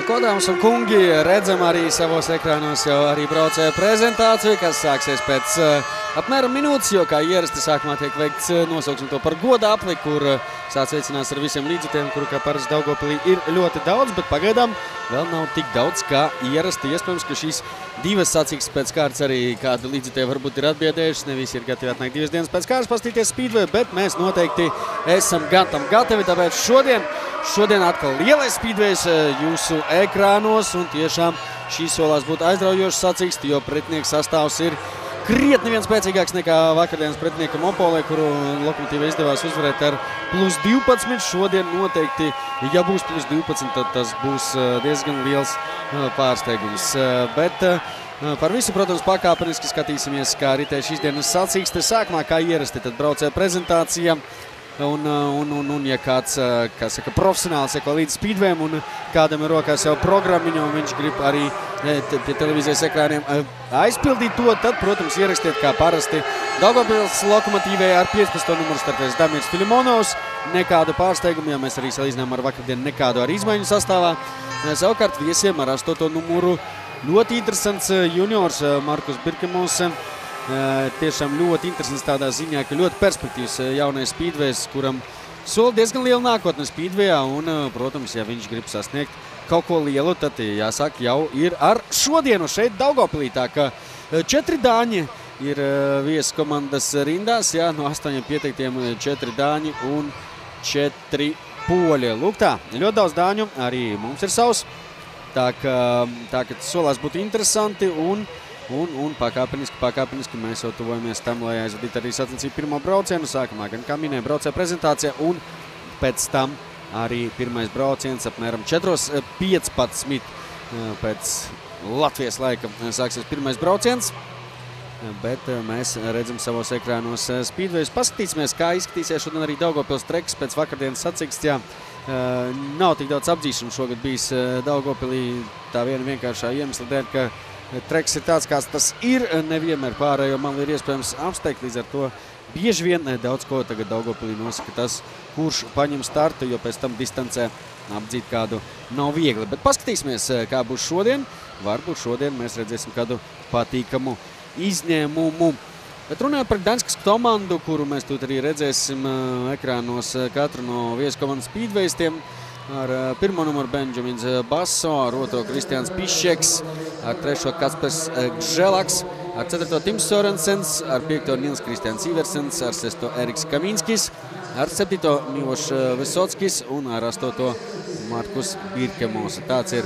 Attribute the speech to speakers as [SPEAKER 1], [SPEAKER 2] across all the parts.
[SPEAKER 1] Ko, dāmas un kungi, redzam arī savos ekrānos jau arī braucēju prezentāciju, kas sāksies pēc apmēram minūtes, jo kā ierasti sākumā tiek veikts, nosauksim to par goda apli, kur sācveicinās ar visiem līdzjutiem, kuru kā parasti Daugavpilī ir ļoti daudz, bet pagaidām vēl nav tik daudz kā ierasti. Iespējams, ka šīs divas sacīkstes pēc kārtas arī kādu līdzjutēju varbūt ir atbiedējušas, ne visi ir gatavi atnākt 2 dienas pēc kārtas pastīties Speedway, bet mēs noteikti esam tam gatavi, tāpēc šodien atkal lielais Speedways jūsu ekrānos, un tiešām šī solās būt aizraujošs sacīksti, jo pretinieks sastāvs ir krietni vien spēcīgāks nekā vakardienas pretiniekam Opolē, kuru Lokomotīvai izdevās uzvarēt ar +12. Šodien noteikti, ja būs +12, tad tas būs diezgan liels pārsteigums. Bet par visu, protams, pakāpeniski skatīsimies, kā ritē šīs dienas sacīkste. Sākumā, kā ierasti, tad braucēja prezentācija. Un ja kāds, kā saka, profesionāls seko līdz Speedwayam un kādam ir rokās jau programmiņa un viņš grib arī pie televīzijas ekrāniem aizpildīt to, tad, protams, ierakstiet kā parasti. Daugavpils Lokomotīvai ar 15. numuru startēs Damirs Filimonovs. Nekādu pārsteigumu, ja mēs arī salīdzinām ar vakardienu, nekādu arī izmaiņu sastāvā. Savukārt viesiem ar 8. numuru ļoti interesants juniors Markus Birkemos. Tiešām ļoti interesants tādā ziņā, ka ļoti perspektīvs jaunais Speedways, kuram sola diezgan liela nākotne Speedwayā, un, protams, ja viņš grib sasniegt kaut ko lielu, tad jāsaka jau ir ar šodienu šeit Daugavpilī. Tā ka 4 dāņi ir viesu komandas rindās, jā, no 8 pieteiktiem 4 dāņi un 4 poļi. Lūk tā, ļoti daudz dāņu, arī mums ir savs, tā ka solās būtu interesanti un pakāpeniski mēs jau tuvojamies tam, lai aizvadītu arī sacensību pirmo braucienu. Sākumā gan, kā minēja, braucēja prezentācija, un pēc tam arī pirmais brauciens apmēram 4:15 pēc Latvijas laika sāksies pirmais brauciens. Bet mēs redzam savos ekrānos Speedways. Paskatīsimies, kā izskatīsies šodien arī Daugavpils treks pēc vakardienas sacīkstē. Nav tik daudz apdzīšanu šogad bijis Daugavpilī tā viena vienkāršā iemesla dēļ, ka treks ir tāds, kāds tas ir. Nevienmēr pārējo man ir iespējams apsteigt, līdz ar to bieži vien daudz ko tagad Daugavpilī nosaka tas, kurš paņem startu, jo pēc tam distancē apdzīt kādu nav viegli. Bet paskatīsimies, kā būs šodien. Varbūt šodien mēs redzēsim kādu patīkamu izņēmumu. Bet runājot par Gdaņskas komandu, kuru mēs tūt arī redzēsim ekrānos katru no viesu komandas Speedwaystiem. Ar 1. numuru Benjamins Basso, ar 2. Kristiāns Pišķeks, ar 3. Kaspars Gželaks, ar 4. Tims Sorensens, ar 5. Nils Kristiāns Iversens, ar 6. Eriks Kaminskis, ar 7. Miloš Visockis un ar 8. Markus Birkemos. Tāds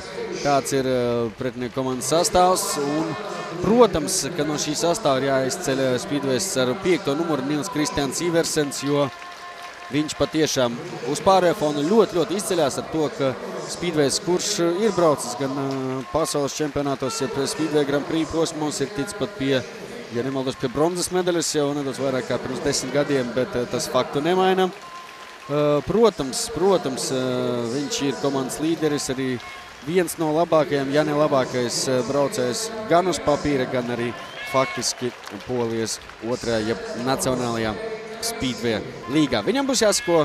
[SPEAKER 1] ir pretinieku komandas sastāvs. Un, protams, ka no šī sastāva ir jāizceļ Speedways ar 5. numuru Nils Kristiāns Iversens, jo viņš patiešām uz pārējo fonu ļoti izceļās ar to, ka Speedways, kurš ir braucis gan pasaules čempionātos, ja pie Speedway Grand Prix posmos ir tic pat pie, ja nemaldos, pie bronzas medaļas jau nedaudz vairāk kā pirms 10 gadiem, bet tas faktu nemaina. Protams, viņš ir komandas līderis, arī viens no labākajiem, ja ne labākais braucējs gan uz papīra, gan arī faktiski Polijas otrajā, nacionālajā Speedway līgā. Viņam būs jāsako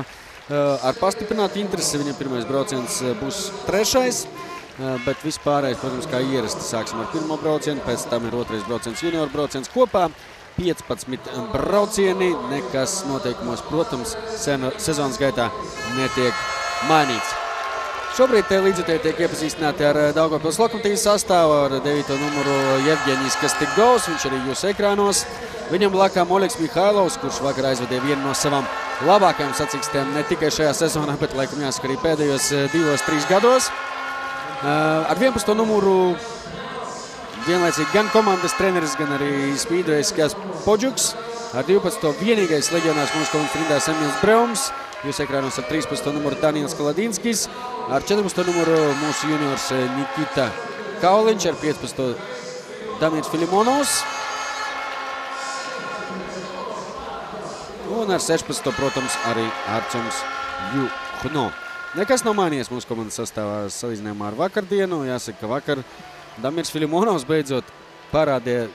[SPEAKER 1] ar pastiprinātu interesi. Viņam pirmais brauciens būs 3. Bet vispārējais, protams, kā ierasti, sāksim ar 1. braucienu, pēc tam ir 2. brauciens, junior brauciens kopā. 15 braucieni, nekas noteikumos, protams, sezonas gaitā netiek mainīts. Šobrīd līdzjutēji tiek iepazīstināti ar Daugavpils Lokomotīvas sastāvu, ar 9. numuru Jevģeņijs Kastīgovs, viņš arī jūsu ekrānos. Viņam blakām Oļegs Mihailovs, kurš vakar aizvadīja vienu no savām labākajām sacīkstēm ne tikai šajā sezonā, bet laikam jāsaka arī pēdējos 2-3 gados. Ar 11. numuru vienlaicīgi gan komandas treneris, gan arī Speedways Podžuks. Ar 12. vienīgais leģionārs mūsu komandas rindās Emils Breums. Jūs ekrānos ar 13. numuru Daniels Kaladinskis. Ar 14. numuru mūsu juniors Nikita Kauliņš. Ar 15. Damirs Filimonovs. Un ar 16. protams, arī Arčuns Juhno. Nekas nav mainījies mūsu komandas sastāvā salīdzinājumā ar vakardienu. Jāsaka, ka vakar Damirs Filimonovs beidzot parādīja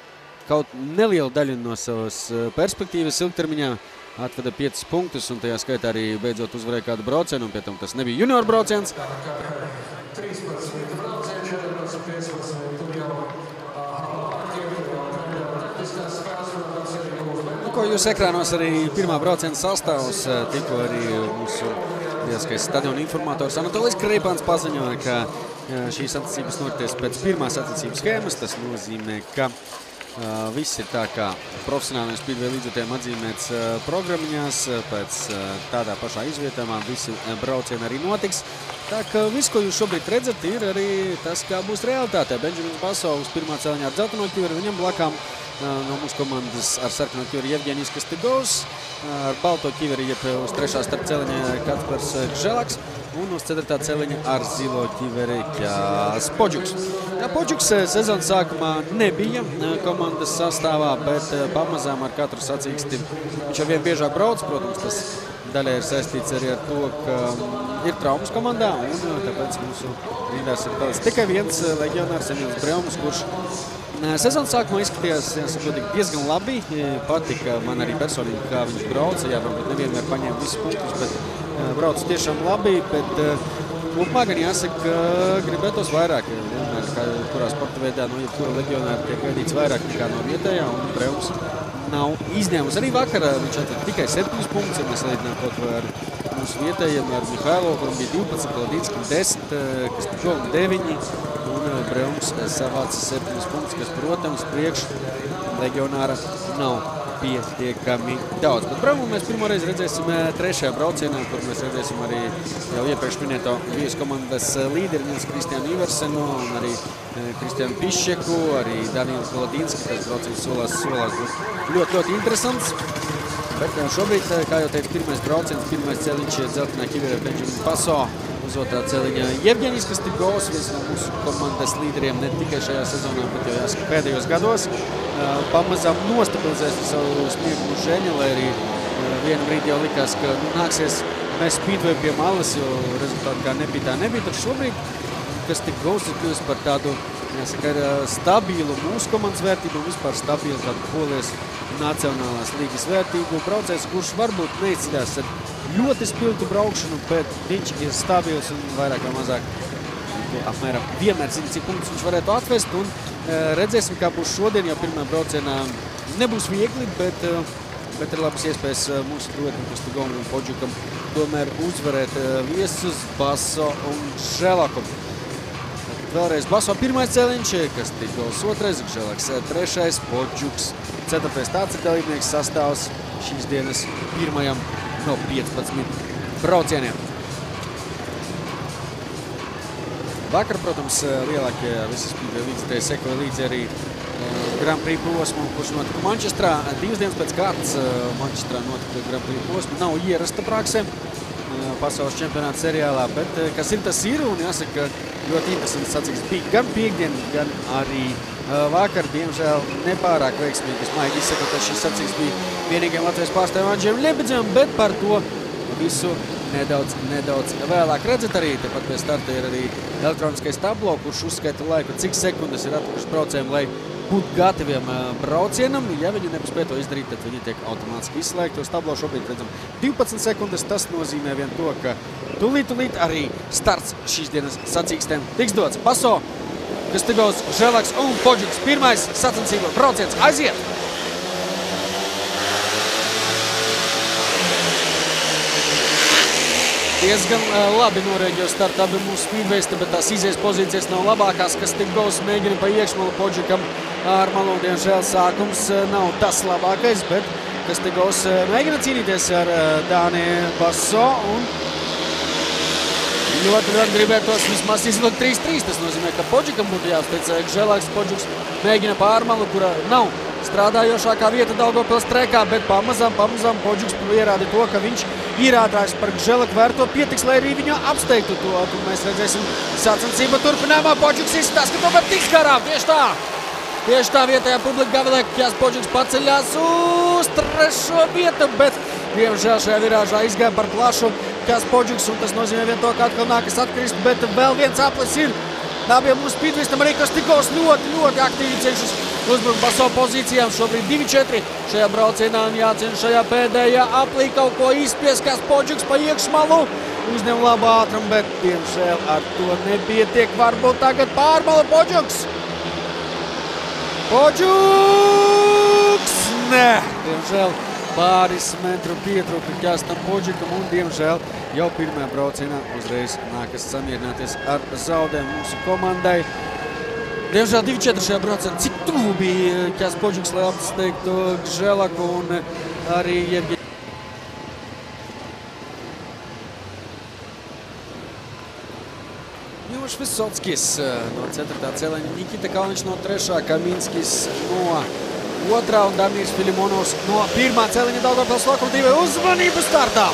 [SPEAKER 1] kaut nelielu daļu no savas perspektīvas ilgtermiņā. Atveda 5 punktus un tajā skaitā arī beidzot uzvarēja kādu braucienu, un pie tam tas nebija junior brauciens. Ko jūs ekrānos arī pirmā brauciena sastāvs, tikko arī mūsu lieliskais stadiona informators Anatolijs Kreipāns paziņoja, ka šīs sacensības noties pēc pirmās sacensības schēmas. Tas nozīmē, ka viss ir tā, kā profesionāliem speedway līdzjutējiem atzīmēts programmiņās. Pēc tādā pašā izvietojumā visi braucieni arī notiks. Tā ka viss, ko jūs šobrīd redzat, ir arī tas, kā būs realitātē. Benžamins Baso uz pirmā celiņā ar dzelteno ķiveri, viņam blakām no mūsu komandas ar sarkano ķiveri Jevģeņijs Kastigovs, ar balto ķiveri jeb uz trešā starp celiņa Kaspars Gželaks un uz ceturtā celiņa ar zilo ķiveri Kjās Podžuks. Podžuks sezonas sākumā nebija komandas sastāvā, bet pamazām ar katru sacīksti viņš jau vien biežāk brauc. Protams, tas daļai ir saistīts arī ar to, ka ir traumas komandā, un tāpēc mūsu rindās ir palicis tikai viens leģionārs Emīls Breumas, kurš sezonas sākumā izskatījās diezgan labi. Patika man arī personīgi, kā viņš brauca. Jā, varbūt nevienmēr paņēma visus punktus, bet brauca tiešām labi. Bet kopumā gan jāsaka, gribētos vairāk. Vienmēr, kā kurā sporta veidā no jebkura leģionāra tiek gaidīts vairāk nekā no vietējā, un Breums nav izņēmums. Arī vakarā viņš atved tikai 7 punktus, ja mēs salīdzinām kaut vai ar mūsu vietējiem, ar Mihailovu, kuram bija 12, Kolodīnskim 10, Kastigovam 9, un Breums savāca 7 punktus, kas, protams, priekš leģionāra nav pietiekami daudz. Bet Breumu mēs pirmoreiz redzēsim trešajā braucienā, kur mēs redzēsim arī jau iepriekš minēto vīras komandas līderi Nils Kristiānu Iversenu un arī Kristiānu Pišķeku, arī Danielu Kolodīnski, kas brauciens solās ļoti interesants. Bet šobrīd, kā jau teicu, pirmais brauciens, pirmais celiņš dzeltenā ķiveri Benžamins Baso, uz otrā celiņa Jevģeņijs Kastigovs, viens no mūsu komandas līderiem ne tikai šajā sezonā, bet jau jāsaka pēdējos gados. Pamazām nostabilizēs savu sniegu žeņu, lai arī vienu brīdi jau likās, ka nāksies mēs speedway pie malas, jo rezultāti kā nebija tā nebija. Taču šobrīd Kastigovs ir kļuvis par tādu, jāsaka, stabilu mūsu komandas vērtību un vispār stabilu tādu Polijas nacionālās līgas vērtību braucējs, kurš varbūt neizceļās ar ļoti spiltu braukšanu, bet viņš ir stabils un vairāk vai mazāk apmēram vienmēr zina, cik punktus viņš varētu atvest. Un redzēsim, kā būs šodien, jo pirmā braucienā nebūs viegli, bet ir labas iespējas mūsu duetam Kastigovam un Podžukam tomēr uzvarēt viesus Baso un Gželaku. Vēlreiz Baso pirmais celiņš, Kastigovs otrais, Gželaks trešais, Podžuks ceturtais. Tāds ir dalībnieks sastāvs šīs dienas pirmajam no 15 braucieniem. Vakar, protams, lielākie visi speedway līdzjutēji sekoja līdzi arī Grand Prix posmu, kurš notika Mančestrā. 2 dienas pēc kārtas Mančestrā notika Grand Prix posmu. Nav ierasta praksē pasaules čempionāta seriālā, bet kas ir, tas ir, un jāsaka, ļoti interesants sacīksts bija gan piekdien, gan arī vakar, diemžēl nepārāk veiksmīgi. Es maigi izsakot, ka šis sacīksts bija vienīgiem Latvijas pārstāvjiem Andžejam Ļebedzam, bet par to visu nedaudz vēlāk. Redzat arī, tepat pie starta ir arī elektroniskais tablo, kurš uzskaita laiku, cik sekundes ir atlikušas braucējiem, lai būtu gataviem braucienam. Ja viņi nepaspēj to izdarīt, tad viņi tiek automātiski izslēgti. Uz tablo šobrīd redzam 12 sekundes. Tas nozīmē vien to, ka tūlīt arī starts šīs dienas sacīkstēm tiks dots. Baso, Kastigovs, Gželaks un Podžuks. Pirmais sacensību brauciens aiziet! Diezgan labi norēģēja starta abi mūsu speedways, bet tās izies pozīcijas nav labākās. Kastigovs mēģina pa iekšmalu Podžukam ar malu. Diemžēl sākums nav tas labākais, bet Kastigovs mēģina cīnīties ar Dāni Baso un ļoti gribētos vismaz izvilkt 3-3. Tas nozīmē, ka Podžukam būtu jāuztic Gželaks. Podžuks mēģina pārmalu, kura nav strādājošākā vieta Daugavpils trekā, bet pamazām Podžuks ierāda to, ka viņš ierādājas par Gželaku vērto pietiks, lai arī viņu apsteigtu to. Un mēs redzēsim sacensību turpinājumā. Podžuks izstāsta, ka tomēr tiks garām. Tieši tā vietējā publika gavilē, ka Kjās Podžuks paceļās uz 3. vietu, bet diemžēl šajā virāžā izgāja par plašu Kjās Podžuks, un tas nozīmē vien to, ka atkal nākas atkrist, bet vēl viens aplis ir Abiem mūsu spīdvistam arī Kastikos ļoti aktīvi cenšas uzbrukt pa savu pozīcijām. Šobrīd 2-4 šajā braucienā un jācenš šajā pēdējā aplī kaut ko izspieskās Podžuks pa iekšmalu. Uzņem labu ātrumu, bet diemžēl ar to nepietiek. Varbūt tagad pārmala Podžuks. Podžuks! Nē, diemžēl pāris metru pietrūka Kjastam Podžukam un diemžēl jau pirmajā braucienā uzreiz nākas samierināties ar zaudējumu mūsu komandai. Diemžēl 2-4 šajā braucienā. Cik tuvu bija Kjasts Podžuks, lai apsteigtu Gželaku un arī Jevģeņu. Miloš Visockis no 4. celiņa, Nikita Kalniņš no 3. Kaminskis no 2. un Damirs Filimonovs no 1. celiņa. Daugavpils Lokomotīvai uzmanību startā!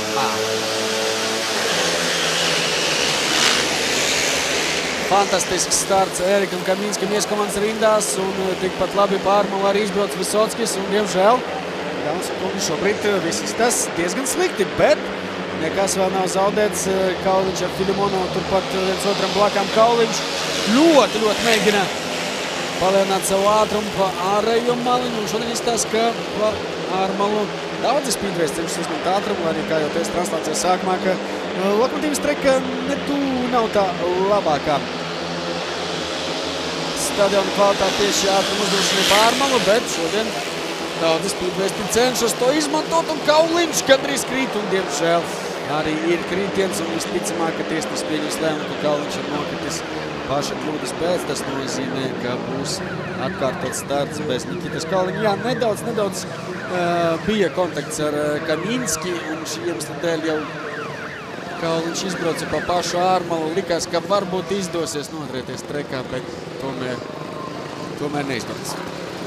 [SPEAKER 1] Fantastisks starts Erikam Kaminskam ieskomandas rindās un tikpat labi pārmala arī izbrauc Visockis un diemžēl šobrīd viss tas diezgan slikti, bet nekas vēl nav zaudēts. Kalniņš ar Filimonovu turpat viens otram blakām. Kalniņš ļoti mēģina palielināt savu ātrumu pa ārējo maliņu un šodien izstāsta, ka pa ārmalu daudzi spīdvējs cenšas uzņemt ātrumu, arī kā jau teicu translācijas sākumā, ka Lokomotīvas treka nav tā labākā. Stadiona kvalitāte tieši ātrumu uzdošanai pa ārmalu, bet šodien daudzi spīdvējs cenšas to izmantot un Kalniņš gandrīz krīt un diemžēl arī ir krītiens un visticamāk, ka tiesnesis pieņems lēmumu, ka Kalniņš ir nokritis paša kļūdas pēc. Tas nozīmē, ka būs atkārtots starts bez Nikitas Kalniņa. Jā, nedaudz bija kontakts ar Kaminski un šī iemesla dēļ jau Kalniņš izbrauca pa pašu ārmalu. Likās, ka varbūt izdosies noturēties trekā, bet tomēr neizdodas.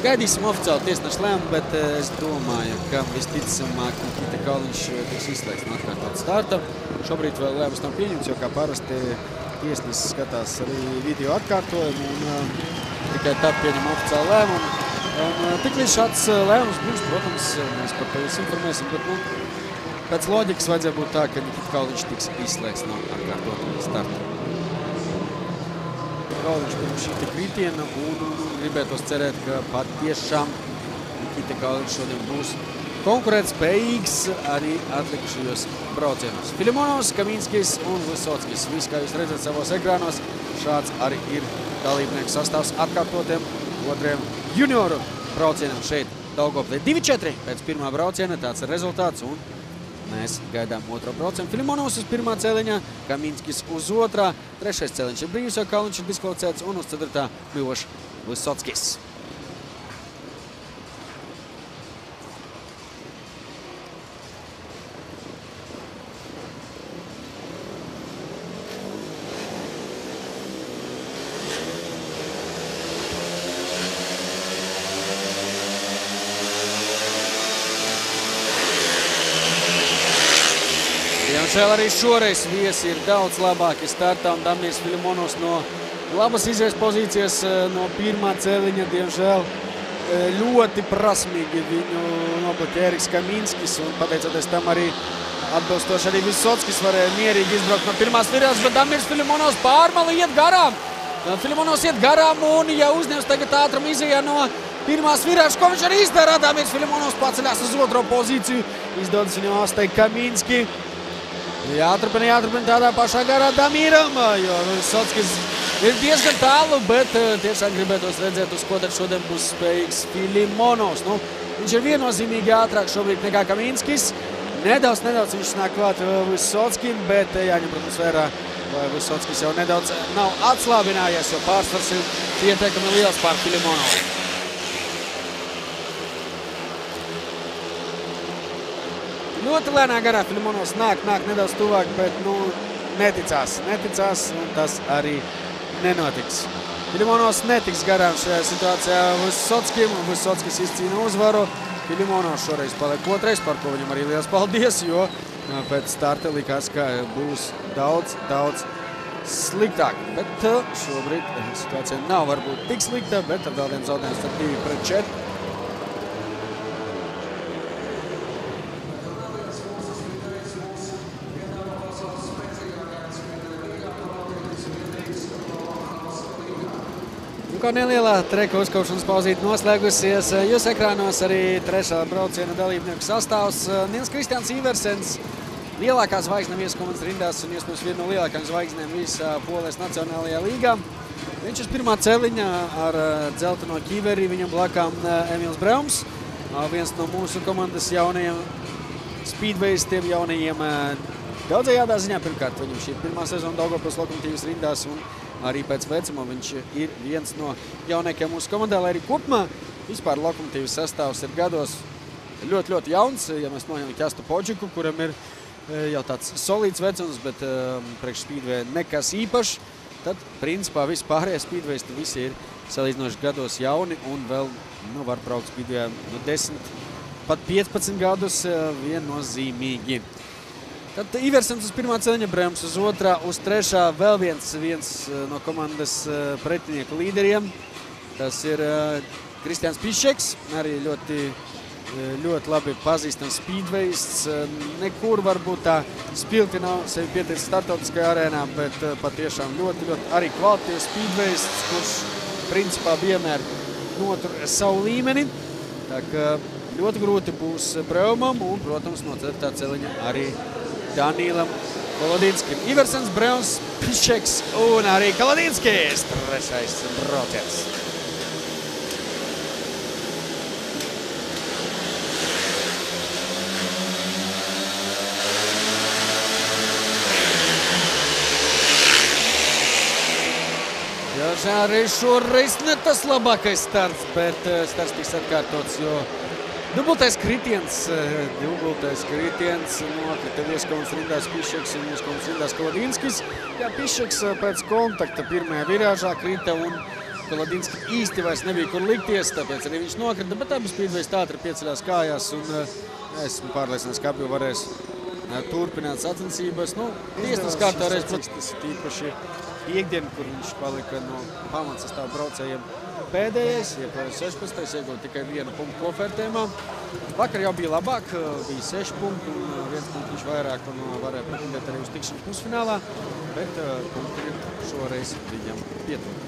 [SPEAKER 1] Gaidīsim oficiāli tiesneša lēmumu, bet es domāju, ka visticamāk Nikita Kalniņš tiks izslēgts no atkārtot starta. Šobrīd vēl lēmums nav pieņemts, jo kā parasti tiesnesis skatās arī video atkārtojumu un tikai tad pieņem oficiālu lēmumu. Un tiklīdz šāds lēmums būs, protams, mēs par to jūs informēsim, bet pēc loģikas vajadzēja būt tā, ka Nikita Kalniņš tiks izslēgts no atkārtot starta. Kalniņš pirms šī kritiena un gribētos cerēt, ka patiešām Nikita Kalniņš šodien būs konkurētspējīgs arī atlikušajos braucienos. Filimonovs, Kaminskis un Visockis. Viss, kā jūs redzat savos ekrānos, šāds arī ir dalībnieku sastāvs atkārtotiem otriem junioru braucienam šeit Daugavpilī. 2-4 pēc pirmā brauciena, tāds ir rezultāts un mēs gaidām otro braucienu. Filimonovs uz 1. celiņā, Kaminskis uz 2. 3. celiņš ir brīvs, jo Kalniņš ir diskvalificēts un uz 4. Miloš Visockis. Diemžēl arī šoreiz viesi ir daudz labāki startā un Damirs Filimonovs no labas izējas pozīcijas no 1. celiņa. Diemžēl ļoti prasmīgi viņu nobloķē Eriks Kaminskis un pateicoties tam arī atbilstoši arī Visockis varēja mierīgi izbraukt no 1. virās, bet Damirs Filimonovs pārmala iet garām. Filimonovs iet garām un ja uzņems tagad ātrumu izējā no 1. virās, ko viņš arī izdara. Damirs Filimonovs paceļās uz 2. pozīciju. Izdodas viņam atsteigt Kaminski. Jāturpina tādā pašā garā Damiram, jo Visockis ir diezgan tālu, bet tiešām gribētos redzēt, uz ko tad šodien būs spējīgs Filimonovs. Viņš ir viennozīmīgi ātrāk šobrīd nekā Kaminskis. Nedaudz viņš nāk klāt Visockim, bet jāņem, protams, vērā, vai Visockis jau nedaudz nav atslābinājies, jo pārsvars ir pietiekami liels pār Filimonovu. Ļoti lēnā garā Filimonovs nāk nedaudz tuvāk, bet neticās, un tas arī nenotiks. Filimonovs netiks garām šajā situācijā Visockim, un Visockis izcīna uzvaru. Filimonovs šoreiz paliek 2. par ko viņam arī liels paldies, jo pēc starta likās, ka būs daudz sliktāk. Bet šobrīd situācija nav varbūt tik slikta, bet ar vēl vienu zaudējumu starp 2-4. Kā nelielā treka uzkaušanas pauzīte noslēgusies, jūs ekrānos arī trešā brauciena dalībnieku sastāvs. Nils Kristians Iversens, lielākā zvaigzne vieskomandas rindās un iespējams viena no lielākajām zvaigznēm visā Polijas Nacionālajā līgā. Viņš uz pirmā celiņa ar dzelteno ķiveri, viņam blakām Emils Braums, viens no mūsu komandas jaunajiem speedwayistiem, jaunajiem daudzajādā ziņā. Pirmkārt, viņam šī ir pirmā sezona Daugavpils Lokomotīvas rindās un arī pēc vecuma viņš ir viens no jaunākajiem mūsu komandā, lai arī kopumā vispār Lokomotīvas sastāvs ir gados ļoti jauns. Ja mēs noņemam Ķastu Podžiku, kuram ir jau tāds solīds vecums, bet priekš speedway nekas īpašs, tad principā visi pārējie speedwayisti visi ir salīdzinoši gados jauni un vēl var braukt speedway 10, pat 15 gadus viennozīmīgi. Tad Iversens uz pirmā celiņa, Braums uz otrā, uz trešā vēl viens no komandas pretinieku līderiem. Tas ir Kristians Pišeks, arī ļoti labi pazīstams speedwayists. Nekur varbūt tā spilti nav sevi pieteicis startautiskajā arēnā, bet patiešām ļoti arī kvalitīvs speedwayists, kurš principā vienmēr notur savu līmeni. Tā kā ļoti grūti būs Braumam un, protams, no ceturtā celiņa arī Danilam Kolodīnskim. Iversens, Braums, Pišeks un arī Kolodīnskis. Trešais brauciens. Arī šoreiz ne tas labākais starts, bet starts tiks atkārtots, jo dubultais kritiens nokrita vieskomandas rindās Pišeks un vieskomandas rindās Kolodīnskis. Jā, Pišeks pēc kontakta pirmajā virāžā krita un Kolodīnski īsti vairs nebija kur likties, tāpēc arī viņš nokrita, bet abas speedways ātri pieceļās kājās un esmu pārliecināts, ka abi varēs turpināt sacensības. Tiesnes kārtā reiz, protams, tas ir tīpaši piekdienu, kur viņš palika no pamatsastāvu braucējiem pēdējais, iekļauj 16. iegūt tikai 1 punktu kofertējumā. Vakar jau bija labāk, bija 6 punkti un 1 punktu viņš vairāk un varēja pretendēt arī uz tikšanu pusfinālā, bet punkti šoreiz viņam pietrūka.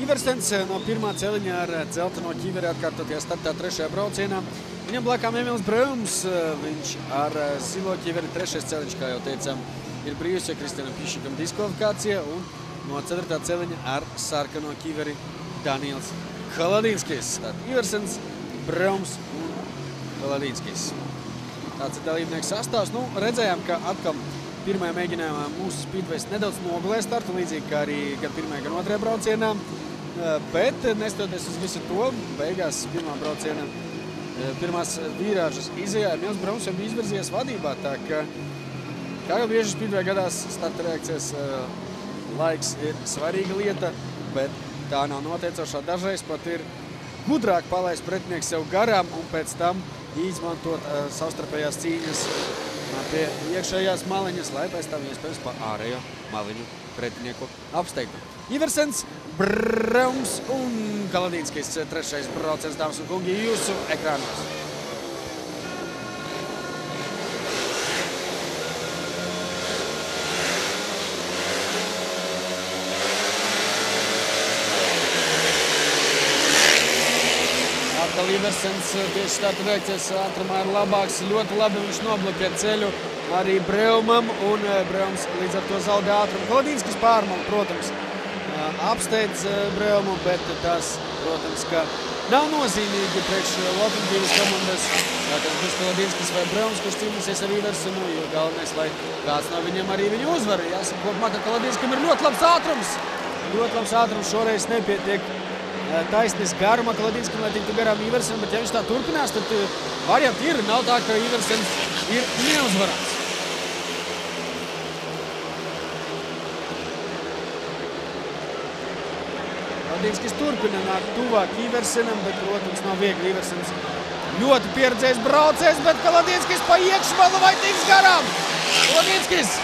[SPEAKER 1] Iversens no pirmā celiņa ar dzelteno ķiveri atkārtotajā startā trešajā braucienā. Viņam blakām Emils Braums, viņš ar zilo ķiveri trešais celiņš, kā jau teicām, ir brīvs, jo Kristianam Pišekam diskvalifikācija un no ceturtā celiņa ar sarkano ķiveri Daniels Kolodīnskis. Tātad Iversens, Braums un Kolodīnskis. Tāds ir dalībnieks sastāvs. Redzējām, ka atkal pirmajā mēģinājumā mūsu speedways nedaudz nogulēja startu, līdzīgi kā arī gan pirmajā, gan otrajā braucienā. Bet, nestoties uz visu to, beigās pirmās virāžas izejā Emils Braums jau bija izvirzījies vadībā. Tā kā jau bieži speedway gadās starta reakcijas laiks ir svarīga lieta, bet tā nav noteicošā. Dažreiz pat ir gudrāk palaist pretinieks sev garām un pēc tam izmantot savstarpējās cīņas pie iekšējās maliņas, lai pēc tam iespējams pa ārējo maliņu pretinieku apsteigtu. Iversens, Braums un Kolodīnskis trešais brauciens, dāmas un kungi, jūsu ekrānos. Atkal Iversens tieši starta reakcijas ātrumā ir labāks, ļoti labi viņš noblokē ceļu arī Braumam un Braums līdz ar to zaudē ātrumu. Kolodīnskis pārmala, protams, apsteidz Braumu, bet tas, protams, ka nav nozīmīgi priekš Lokomotīvas komandas. Tas būs Kolodīnskis vai Braums, kurš cīnīsies ar Iversenu, jo galvenais, lai kāds no viņiem arī viņu uzvar. Jāsaka, kopumā, ka Kolodīnskam ir ļoti labs ātrums. Ļoti labs ātrums šoreiz nepietiek taisnis garuma Kolodīnskam, lai tiktu garām Iversenam, bet ja viņš tā turpinās, tad varianti ir. Nav tā, ka Iversens ir neuzvarāts. Kolodīnskis turpina nākt tuvāk Iversenam, bet, protams, nav viegli. Iversens ļoti pieredzējis braucējs, bet Kolodīnskis pa iekšmalu vai tiks garām. Kolodīnskis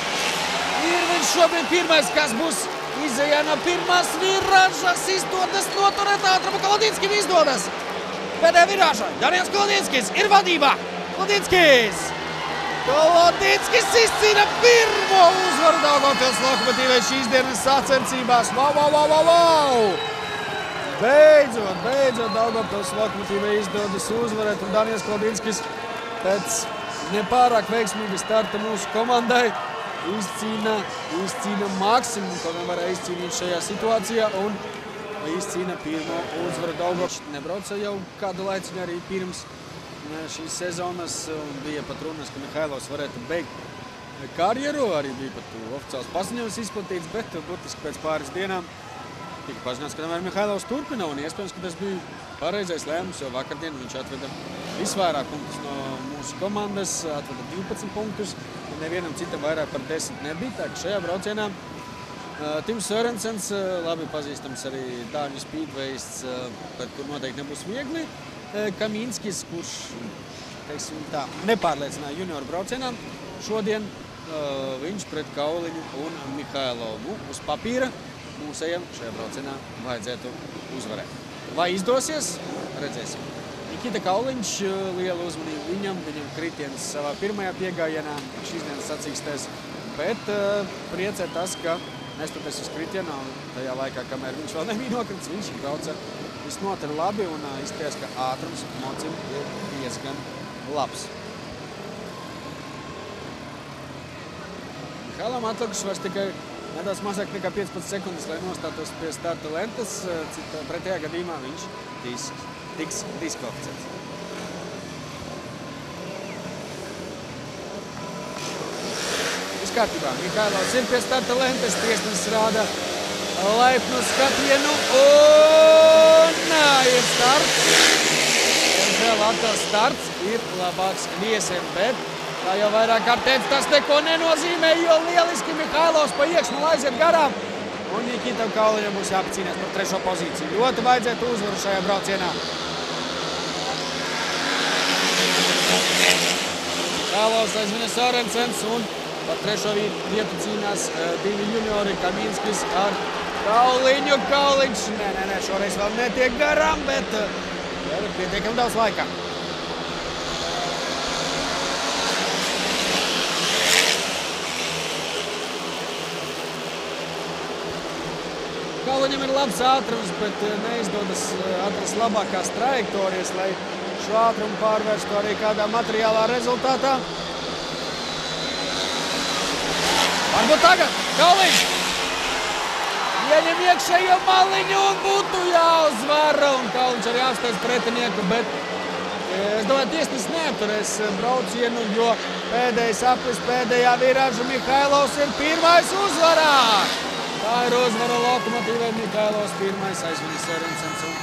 [SPEAKER 1] ir viņš šobrīd pirmais, kas būs Izejā no pirmās virāžas izdodas noturēt ātrumu. Kolodinskis izdodas. Pēdējā virāžā Daniels Kolodinskis ir vadībā. Kolodinskis izcīna pirmo uzvaru Daugavpils Lokomotīvai šīs dienas sacensībās. Wow! Beidzot Daugavpils Lokomotīvai izdodas uzvarēt, un Daniels Kolodinskis pēc nepārāk veiksmīga starta mūsu komandai izcīna maksimumu, ko vien varēja izcīnīt šajā situācijā, un izcīna pirmo uzvaru Daugavpils. Nebrauca jau kādu laiciņu arī pirms šīs sezonas, un bija pat runas, ka Mihailovs varētu beigt karjeru, arī bija pat oficiāls paziņojums izplatīts, bet burtiski pēc pāris dienām tika paziņots, ka Mihailovs turpina, un iespējams, ka tas bija pareizais lēmums, jo vakardien viņš atveda visvairāk punktus no mūsu komandas, atveda 12 punktus, un nevienam citam vairāk par 10 nebija, tā ka šajā braucienā Tims Sørensens, labi pazīstams arī Dāņu speedwayists, pret kur noteikti nebūs viegli, Kamīnskis, kurš, teiksim tā, nepārliecināja junioru braucienā, šodien viņš pret Kauliņu un Mihailovu. Uz papīra mūsējiem šajā braucienā vajadzētu uzvarēt. Vai izdosies? Redzēsim. Nikita Kauliņš, liela uzmanība viņam kritiens savā pirmajā piegājienā šīs dienas sacīkstēs, bet priecē tas, ka nestoties uz kritienā, un tajā laikā, kamēr viņš vēl nebija nokritis, viņš brauca visnotaļ labi un izties, ka ātrums mocim ir diezgan labs. Mihailam atlikušas vairs tikai nedaudz mazāk nekā 15 sekundes, lai nostātos pie starta lentas, pretējā gadījumā viņš tiks diskvalificēts. Viss kārtībā. Mihailovs ir pie starta lentes, tiesnesis rāda laipnu skatienu un ir starts. Diemžēl atkal starts ir labāks viesiem, bet kā jau vairāk kārt teicu, tas neko nenozīmē, jo lieliski Mihailovs pa iekšmu aiziet garām. Un Nikitam Kauliņam būs jāpacīnās par 3. pozīciju. Ļoti vajadzētu uzvaru šajā braucienā. Mihailovs aizvina Sørensens un par 3. vietu cīnās 2 juniori Kamīnskis ar Kauliņu. Kauliņš, nē, šoreiz vēl netiek garām, bet ir pietiekami daudz laika. Kauliņam ir labs ātrums, bet neizdodas atrast labākās trajektorijas, lai šo ātrumu pārvērstu arī kādā materiālā rezultātā. Varbūt tagad Kauliņš ieņem iekšējo maliņu un būtu jāuzvar, un Kauliņš arī apsteidz pretinieku, bet es domāju, tiesnesis neapturēs braucienu, jo pēdējais aplis, pēdējā virāža Mihailovs ir pirmais uzvarā. Tā ir uzvara Lokomotīvai. Mihailovs pirmais aizvinīs Sørensens un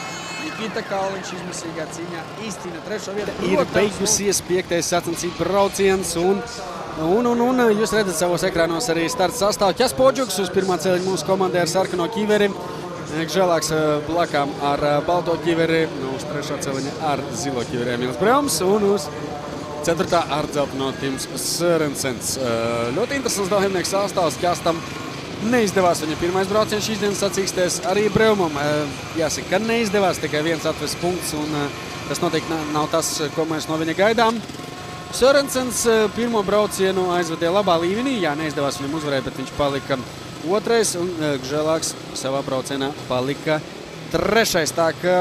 [SPEAKER 1] Nikita Kauliņš izmisīgā cīņā izcīna 3. vietu. Ir beigusies 5. sacensību brauciens un jūs redzat savos ekrānos arī starta sastāvu. Ķas Podžuks uz pirmā celiņa mūsu komandai ar sarkano ķiveri. Žēlāks blakām ar balto ķiveri. Uz 3. celiņa ar zilo ķiveri Emīls Braums un uz 4. ar dzelteno Tims Sørensens. Ļoti interesants dalībnieks sastāvs Ķastam. Neizdevās viņa pirmais brauciens šīs dienas sacīkstēs arī Braumam. Jāsaka, ka neizdevās, tikai viens atvests punkts, un tas noteikti nav tas, ko mēs no viņa gaidām. Sørensens pirmo braucienu aizvedēja labā līmenī, neizdevās viņam uzvarēt, bet viņš palika 2. un Gžēlāks savā braucienā palika 3. Tā ka,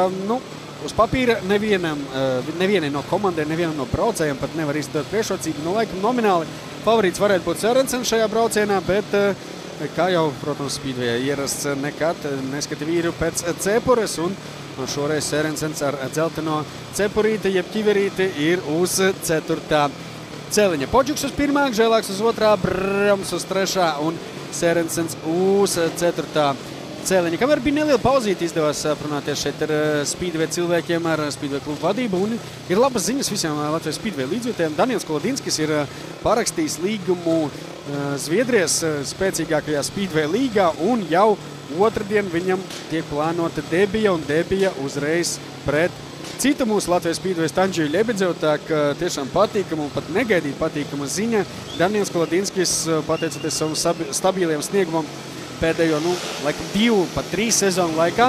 [SPEAKER 1] uz papīra nevienai no komandai, nevienam no braucējiem pat nevar izdot priekšrocību. No laikam nomināli favorīts varētu būt Sørensens šajā braucienā, bet kā jau, protams, speedwayā ierasts nekad neskati vīru pēc cepures, un šoreiz Sørensens ar dzelteno cepurīti, jeb ķiverīti ir uz 4. celiņa. Podžuks uz 1., Gžēlāks uz 2., Braums uz 3. un Sørensens uz 4. celiņa. Kamēr bija neliela pauzīte, izdevās aprunāties šeit ar speedway cilvēkiem, ar speedway klubu vadību, un ir labas ziņas visiem Latvijas speedway līdzjūtējiem. Daniels Kolodinskis ir parakstījis līgumu Zviedrijas spēcīgākajā speedway līgā, un jau otrdien viņam tiek plānota debija, un debija uzreiz pret citu mūsu Latvijas speedway Stanģiju Ļebedzevu, tā ka tiešām patīkama un pat negaidīt patīkama ziņa. Daniels Kolodinskis, pateicoties savam stabiliem sniegumam pēdējo, laikam 2, pat 3 sezonu laikā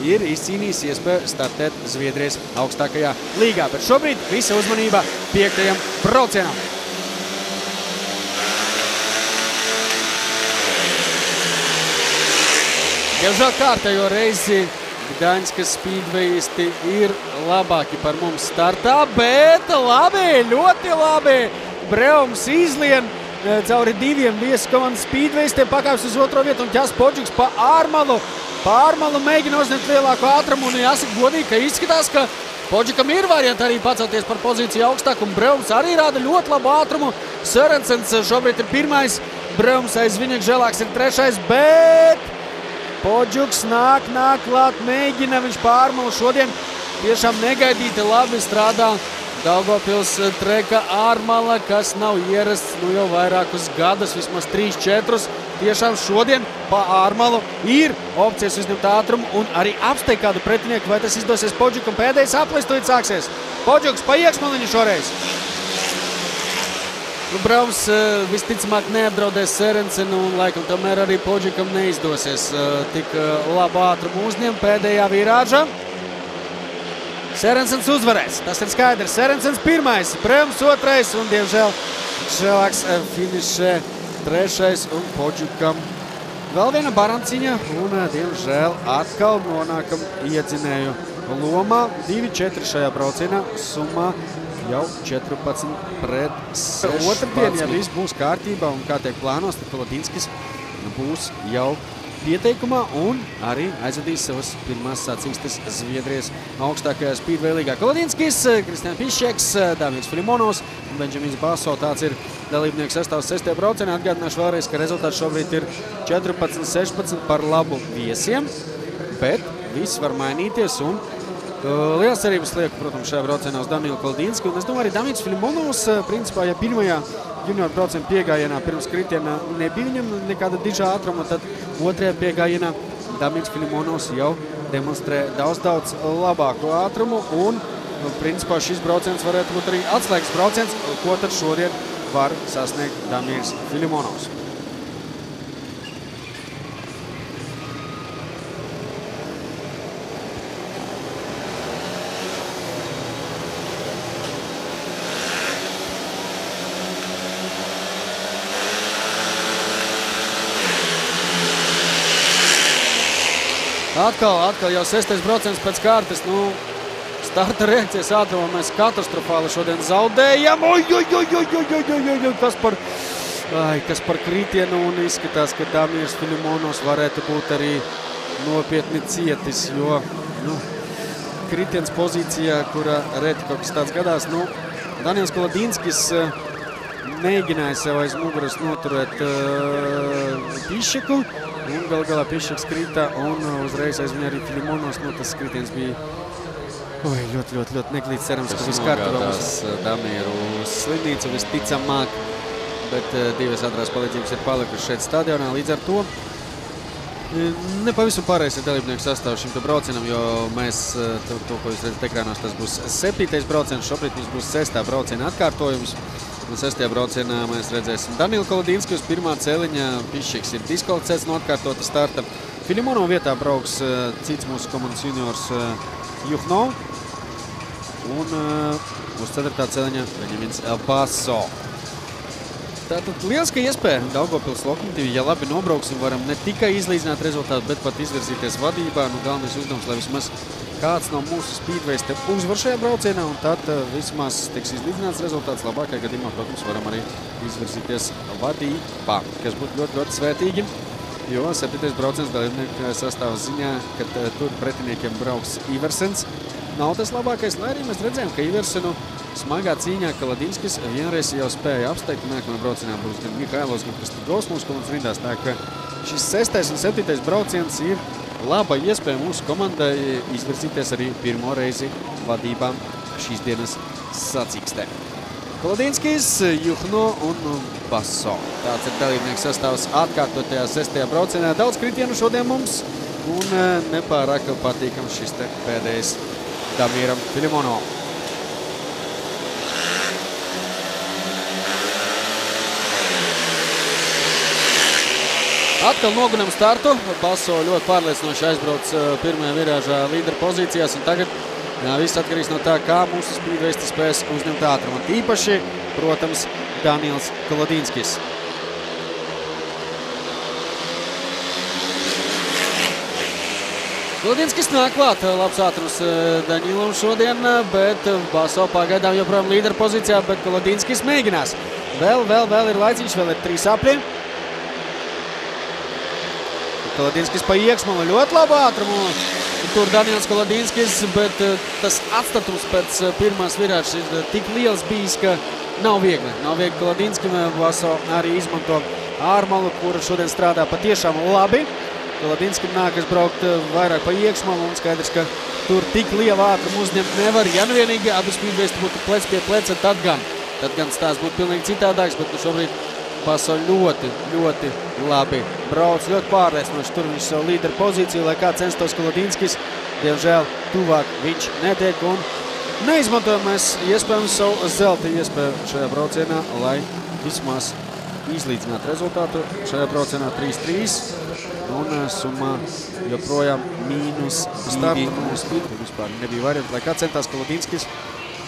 [SPEAKER 1] ir izcīnījis iespēju startēt Zviedrijas augstākajā līgā. Bet šobrīd visa uzmanība 5. braucienam. Diemžēl kārtējo reizi Gdaņskas speedwayisti ir labāki par mums startā, bet labi, ļoti labi. Breums izlien cauri 2 viesu komandas speedwayistiem, pakāps uz otro vietu un ķers Podžuks pa ārmalu. Pa ārmalu mēģina uzņemt lielāko ātrumu un jāsaka godīgi, ka izskatās, ka Podžukam ir varianti arī pacelties par pozīciju augstāk un Breums arī rāda ļoti labu ātrumu. Sørensens šobrīd ir 1. Breums aiz viņa Želāks ir 3. bet Podžuks nāk klāt, mēģina viņš pārmalu šodien. Tiešām negaidīti labi strādā Daugavpils treka ārmala, kas nav ierasts jau vairākus gadus, vismaz 3-4. Tiešām šodien pa ārmalu ir opcijas uzņemt ātrumu un arī apsteigt kādu pretinieku. Vai tas izdosies Podžukam? Pēdējais aplis tūlīt sāksies. Podžuks pa iekšmaliņu šoreiz. Breums visticamāk neapdraudēs Sørensenu un laikam tomēr arī Podžukam neizdosies tik labu ātrumu uzņemt pēdējā virāžā. Sørensens uzvarēs, tas ir skaidrs. Sørensens 1, Breums 2 un diemžēl Želāks finišē 3 un Podžukam vēl viena baranciņa un diemžēl atkal nonākam iedzinēju lomā. 2-4 šajā braucienā, summā jau 14 pret 16. Otrdien, ja viss būs kārtībā un kā tiek plānos, tad Kolodinskis būs jau pieteikumā un arī aizvadīs savas pirmās sacīkstes Zviedrijas augstākajā speedway līgā. Kolodinskis, Kristians Pišķeks, Davids Filimonovs un Benžamins Baso. Tāds ir dalībnieku sastāvs 6. braucienā. Atgādināšu vēlreiz, ka rezultāts šobrīd ir 14-16 par labu viesiem, bet viss var mainīties un liels cerības lieku, protams, šajā braucienā uz Danielu Kolodinski. Un es domāju, arī Davids Filimonovs, principā, ja pirmajā junioru braucienu piegājienā pirms kritiena nebija viņam nekāda dižā ātruma, tad otrajā piegājienā Davids Filimonovs jau demonstrē daudz labāku ātrumu. Un, principā, šis brauciens varētu būt arī atslēgas brauciens, ko tad šodien var sasniegt Davids Filimonovs. Atkal jau 6. brauciens pēc kārtas. Starta reakcijas ātrumā mēs katastrofāli šodien zaudējam. Kas par kritienu un izskatās, ka Damirs Filimonovs varētu būt arī nopietni cietis, jo kritiens pozīcijā, kurā reti kaut kas tāds gadās. Daniels Kolodinskis mēģināja sev aiz muguras noturēt Pišķeku. Un galā Pišķeks krita un uzreiz aiz viņa arī Filimonovs. Tas kritiens bija ļoti neglīts. Cerams, ka viss kārtās Damieru slimnīcu visticamāk, bet 2 ātrās palīdzības ir palikuši šeit stadionā. Līdz ar to nepavisam pārējais ir dalībnieku sastāvs šim braucienam, jo mēs, to ko jūs redzat ekrānos, tas būs 7. brauciens, šobrīd mums būs 6. brauciena atkārtojums. 6. braucienā mēs redzēsim Danielu Kolodinski uz 1. celiņa. Pišķeks ir diskvalificēts no atkārtota starta. Filimonov vietā brauks cits mūsu komandas juniors Juhno. Un uz 4. celiņa Benjamins Baso. Tātad lieliska iespēja Daugavpils Lokomotīvi. Ja labi nobrauksim, varam ne tikai izlīdzināt rezultātu, bet pat izvirzīties vadībā. Galvenais uzdevums, lai vismaz kāds no mūsu speedways te uzvar šajā braucienā, un tad vismaz tiks izlīdzināts rezultāts. Labākajā gadījumā, protams, varam arī izvirzīties vadībā, kas būtu ļoti svētīgi, jo 7. brauciens dalībnieku sastāvs ziņā, kad tur pretiniekiem brauks Iversens. Nav tas labākais, lai arī mēs redzējām, ka Iversenu smagā cīņā Kolodinskis vienreiz jau spēja apsteigt, un nākamajā braucienā būs gan Mihailovs, gan Kristigovs mūsu komandas rindās. Tā ka šis 6. un 7. brauciens ir laba iespēja mūsu komandai izvirzīties arī pirmo reizi vadībā šīs dienas sacīkstē. Kolodinskis, Juhno un Baso. Tāds ir dalībnieku sastāvs atkārtotajā 6. braucienā. Daudz kritienu šodien mums un nepārāk patīkam šis te pēdējais Damiram Filimonovam. Atkal nogunam startu. Baso ļoti pārliecinoši aizbrauc pirmajā virāžā līderu pozīcijās. Un tagad viss atkarīgs no tā, kā mūsu spīdveisti spēs uzņemt ātrumu. Un tīpaši, protams, Daniels Kolodinskis. Kolodinskis nāk klāt. Labs ātrums Daņilam šodien, bet Baso pagaidām joprojām līderu pozīcijā, bet Kolodinskis mēģinās. Vēl ir laiciņš, vēl ir 3 apļi. Kolodinskis pa iekšmalu ļoti labu ātrumu. Tur Daniels Kolodinskis, bet tas atstatums pēc pirmās virāžas ir tik liels bijis, ka nav viegli. Nav viegli Kolodinskim. Baso arī izmanto ārmalu, kura šodien strādā patiešām labi. Kolodinskim nākas braukt vairāk pa iekšmalu un skaidrs, ka tur tik lielu ātrumu uzņemt nevar. Ja nu vienīgi abi spīdveisti būtu plec pie pleca, tad gan stāsts būtu pilnīgi citādāks, bet šobrīd Baso ļoti labi brauc, ļoti pārliecinoši. Tur viņš savu līderu pozīciju, lai kā censtos Kolodinskis. Diemžēl tuvāk viņš netiek un neizmantojam mēs iespējams savu zelta iespēju šajā braucienā, lai vismaz izlīdzināt rezultātu. Šajā braucienā 3-3 un summā joprojām -2. Vispār nebija variantu, lai kā centās Kolodinskis.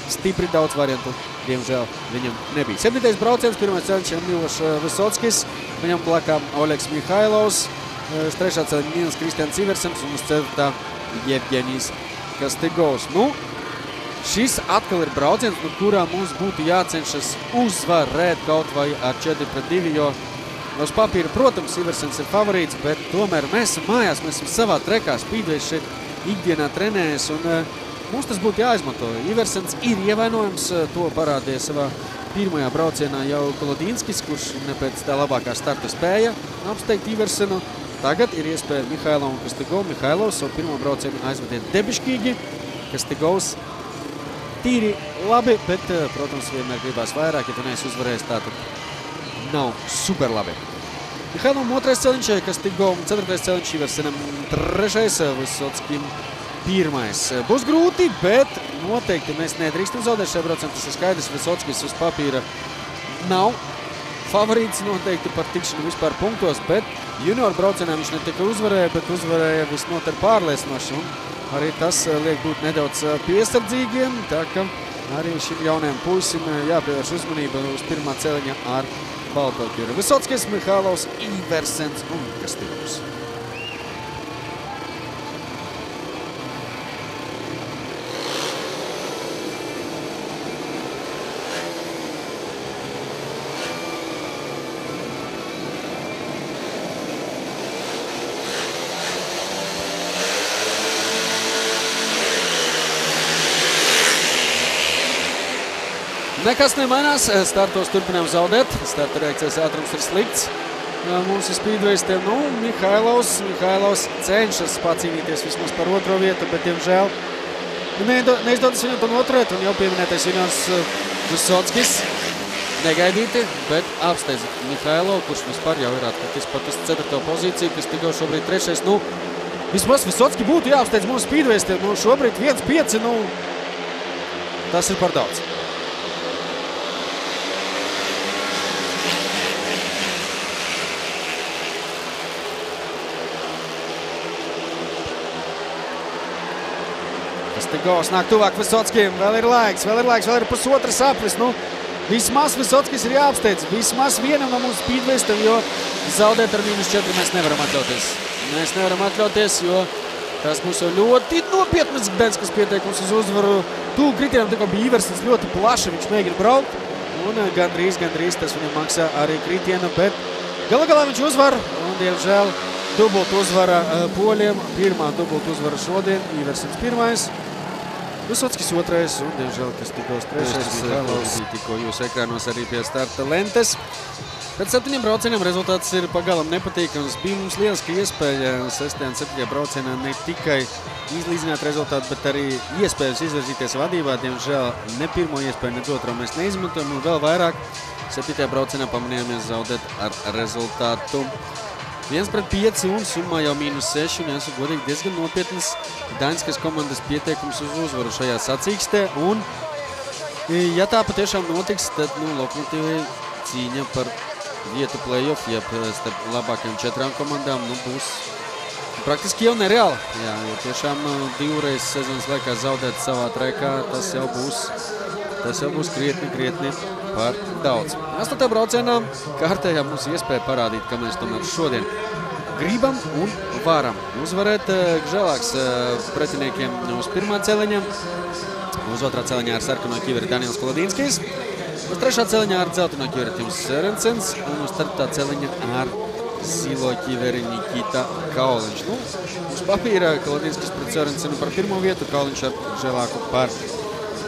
[SPEAKER 1] Stipri daudz variantu, diemžēl, viņam nebija. 7. brauciens, pirmais ceļš Miloš Visockis, viņam blakā Oļegs Mihailovs, 3. ceļš Nils Kristians Iversens un uz 4. Jevģenijs Kastigovs. Šis atkal ir brauciens, no kurā mums būtu jācenšas uzvarēt kaut vai ar 4-2, jo uz papīra, protams, Iversens ir favorīts, bet tomēr mēs esam mājās, mēs esam savā trekā, spīdvejs šeit ikdienā trenējas un mums tas būtu jāizmanto. Iversens ir ievainojams, to parādīja savā pirmajā braucienā jau Kolodinskis, kurš ne pēc tā labākā starta spēja apsteigt Iversenu. Tagad ir iespēja Mihailovam un Kastigovam. Mihailovs savu pirmo braucienu aizvadiet debišķīgi. Kastigovs tīri labi, bet, protams, vienmēr gribās vairāk. Ja tu neesi uzvarējis, tā tad nav super labi. Mihailovam 2. celiņš, Kastigovam 4. celiņš, Iversenam 3. Visockim 1. Būs grūti, bet noteikti mēs nedrīkstam zaudēt šajā braucienā. Tas ir skaidrs, Visockis uz papīra nav favorīts noteikti par tikšanu vispār punktos, bet junior braucienā viņš ne tikai uzvarēja, bet uzvarēja visnotaļ pārliecinoši. Un arī tas liek būt nedaudz piesardzīgiem, tā ka arī šim jaunajam puisim jāpievērš uzmanība uz pirmā celiņa ar balto ķiru. Visockis, Mihailovs, Iversens un Kastigovs. Nekas nemainās, startos turpinām zaudēt, starta reakcijas ātrums ir slikts. Mums ir spīdveistiem, Mihailovs cenšas pacīnīties vismaz par 2. vietu, bet, diemžēl, neizdodas viņam to noturēt, un jau pieminētais juniors Visockis negaidīti, bet apsteidz Mihailovu, kurš vispār jau ir atkatis pat uz 4. pozīciju, kas tikko šobrīd 3. Vismaz Visocki būtu jāapsteidz mūsu spīdveistiem, šobrīd 1-5, tas ir par daudz. Kastigovs nāk tuvāk Visockim, vēl ir laiks, vēl ir pusotras aplis. Vismaz Visockis ir jāapsteidz, vismaz vienam no mūsu spīdveistam, jo zaudēt ar -4 mēs nevaram atļauties. Mēs nevaram atļauties, jo tas mums jau ļoti nopietnas Gdaņskas pieteikums uz uzvaru. Tuvu kritienam tikko bija Iversens ļoti plaši, viņš mēģina braukt. Un gandrīz tas viņam maksā arī kritienu, bet galā viņš uzvar. Un, diemžēl, dubult uzvara poļiem. Pirmā dubult uzvara šodien, Iversens 1. Visockis 2. un, diemžēl, Kastigovs 3. Mihailovs tikko jūs ekrānos arī pie starta lentes. Pēc 7 braucieniem rezultāts ir pagalam nepatīkams. Bija mums lieliska iespēja 6. un 7. braucienā ne tikai izlīdzināt rezultātu, bet arī iespējas izvirzīties vadībā. Diemžēl ne pirmo iespēju, ne otro mēs neizmantojam, un vēl vairāk 7. braucienā pamanījāmies zaudēt ar rezultātu 1-5 un summā jau -6. Un jāsaka godīgi diezgan nopietnas Gdaņskas komandas pieteikums uz uzvaru šajā sacīkstē. Un, ja tā patiešām notiks, tad Lokomotīvai cīņa par vietu play-off, jeb starp labākajām 4 komandām, būs praktiski jau nereāli. Jā, jo tiešām divreiz sezonas laikā zaudēt savā trekā, tas jau būs krietni par daudz. 8. braucienā kārtējā mums iespēja parādīt, ka mēs tomēr šodien gribam un varam uzvarēt Gželāks pretiniekiem uz 1. celiņa, uz 2. celiņā ar sarkano ķiveri Daniels Kolodinskis, uz 3. celiņā ar dzelteno ķiveri Tims Sērensens un uz 4. celiņa ar zilo ķiveri Nikita Kauliņš. Uz papīra Kolodinskis pret Sērensenu par 1. vietu, Kauliņš ar Gželāku par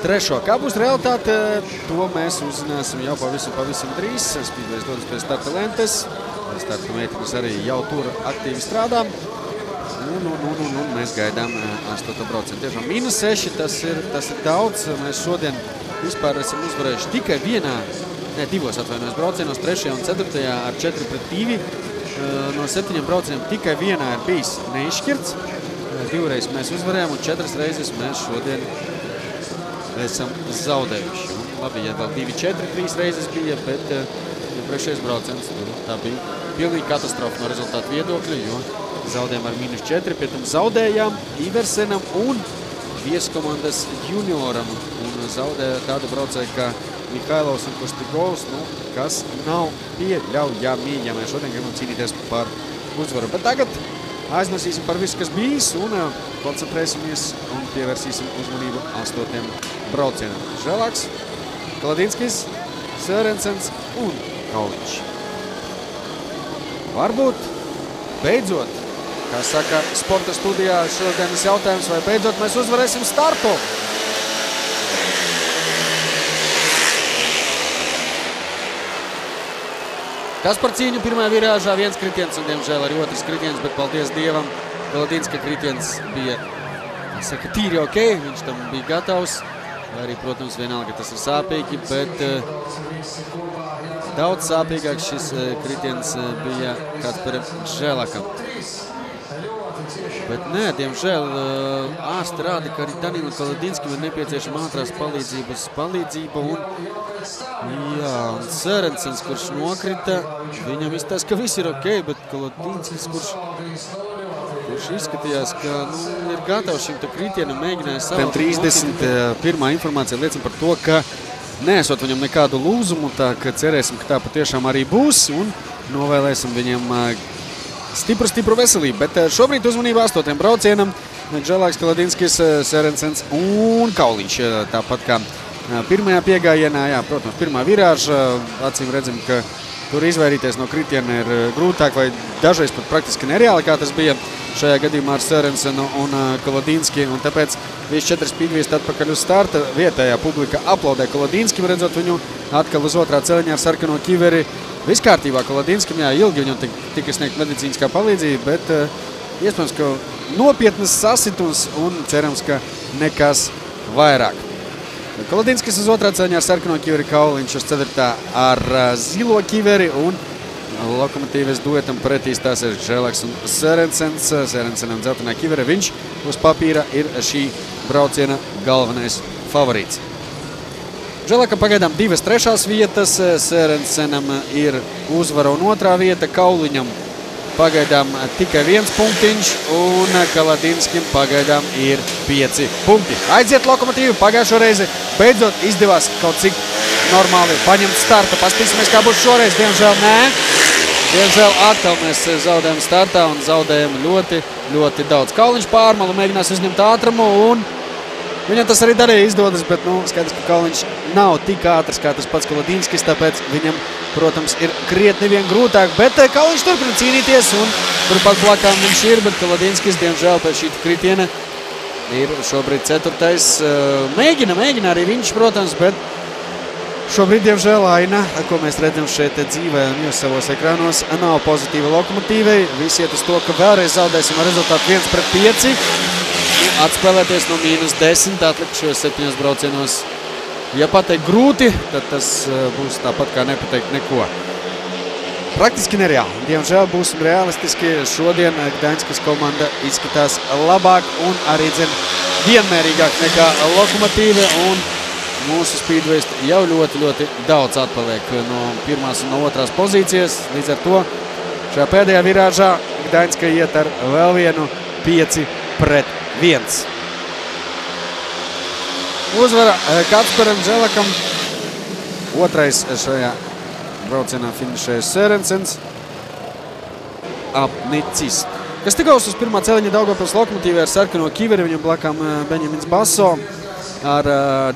[SPEAKER 1] 3. Kā būs realitāte, to mēs uzzināsim jau pavisam drīz. Spīdvejs dodas pie starta lentes. Starta meitenes arī jau tur aktīvi strādā. Mēs gaidām 8. braucienu. Tiešām -6, tas ir daudz. Mēs šodien vispār esam uzvarējuši tikai divos braucienos, 3. un 4. ar 4-2. No 7 braucieniem tikai vienā ir bijis neizšķirts. 2 reizes mēs uzvarējām un 4 reizes mēs šodien esam zaudējuši. Labi, ja vēl 2-4, 3 reizes bija, bet priekšējais brauciens tā bija pilnīgi katastrofa no rezultātu viedokļa, jo zaudējām ar -4, pie tam zaudējām Iversenam un vieskomandas junioram. Un zaudēja tādu braucēju kā Mihailovs un Kostigovs, kas nav pieļaujami, ja mēs šodien gribam cīnīties par uzvaru. Bet tagad aizmirsīsim par visu, kas bijis, un koncentrēsimies un pievērsīsim uzmanību 8. braucienam. Gželāks, Kolodinskis, Sērensens un Kauliņš. Varbūt beidzot, kā saka sporta studijā šodienas jautājums, vai beidzot mēs uzvarēsim startu? Kas par cīņu pirmajā virāžā, 1 kritiens un, diemžēl, arī 2 kritiens, bet paldies Dievam, Kolodinska kritiens bija, tīri ok, viņš tam bija gatavs. Arī, protams, vienalga tas ir sāpīgi, bet daudz sāpīgāk šis kritiens bija Kasparam Gželakam. Bet nē, diemžēl ārsti rāda, ka arī Danielam Kolodinskim ir nepieciešama ātrās palīdzība un Sērensens, kurš nokrita, viņam izstāsta, ka viss ir ok, bet Kolodinskis, kurš izskatījās, ka ir gatavs šim kritienam, mēģināja savā 31. informācija liecina par to, ka neesot viņam nekādu lūzumu, tā ka cerēsim, ka tā patiešām arī būs un novēlēsim viņam stipru veselību. Bet šobrīd uzmanība 8. braucienam. Gželāks, Kolodinskis, Sērensens un Kauliņš. Tāpat kā pirmajā piegājienā, jā, protams, pirmā virāža, acīm redzam, ka tur izvairīties no kritiena ir grūtāk vai dažreiz pat praktiski nereāli, kā tas bija šajā gadījumā ar Sērensenu un Kolodinski. Un tāpēc visi 4 spīdviesti atpakaļ uz starta. Vietējā publika aplaudē Kolodinskim, redzot viņu atkal uz 2. celiņā ar sarkano ķiveri. Viss kārtībā Kolodinskim, jā, ilgi viņam tika sniegt medicīniskā palīdzība, bet iespējams, ka nopietnas sasitums un cerams, ka nekas vairāk. Kolodinskis uz 2. celiņā ar sarkano ķiveri, Kauliņš uz 4. ar zilo ķiveri un Lokomotīves duetam pretī stāsies Gželāks un Sērensens. Sērensenam dzeltenā ķivere, viņš uz papīra ir šī brauciena galvenais favorīts. Gželākam pagaidām 2 3. vietas, Sērensenam ir uzvara un 2. vieta, Kauliņam pagaidām tikai 1 punktiņš un Kolodinskim pagaidām ir 5 punkti. Aiziet Lokomotīvi, pagājušo reizi beidzot izdevās kaut cik normāli paņemt starta. Paskatīsimies, kā būs šoreiz. Diemžēl nē. Diemžēl atkal mēs zaudējam startā un zaudējam ļoti daudz. Kauliņš pārmalu mēģinās uzņemt ātrumu un viņam tas arī darīja izdodas, bet skaidrs, ka Kauliņš nav tik ātrs kā tas pats Kolodinskis, tāpēc viņam, protams, ir krietni vien grūtāk, bet Kauliņš turpina cīnīties un turpat blakām viņš ir, bet Kolodinskis, diemžēl, pēc šī kritiena ir šobrīd 4. Mēģina arī viņš, protams, bet šobrīd, diemžēl, aina, ko mēs redzam šeit dzīvē un jūs savos ekrānos, nav pozitīva Lokomotīvei. Visi iet uz to, ka vēlreiz zaudēsim ar rezultātu 1-5. Atspēlēties no -10, atlikt šos 7 braucienos. Ja pateikt grūti, tad tas būs tāpat kā nepateikt neko. Praktiski nereāli. Diemžēl būsim realistiski. Šodien Gdaņskas komanda izskatās labāk un arī vienmērīgāk nekā Lokomotīve. Un mūsu speedwaysti jau ļoti daudz atpaliek no pirmās un no otrās pozīcijas. Līdz ar to šajā pēdējā virāžā Gdaņska iet ar vēl vienu 5-1. Uzvara Kasparam Želakam. Otrais šajā braucienā finišēja Sērensens. Apnicis. Kastigaus uz pirmā celiņa Daugavpils Lokomotīvē ar sarkano kiveri, viņam blakām Benjamins Baso. Ar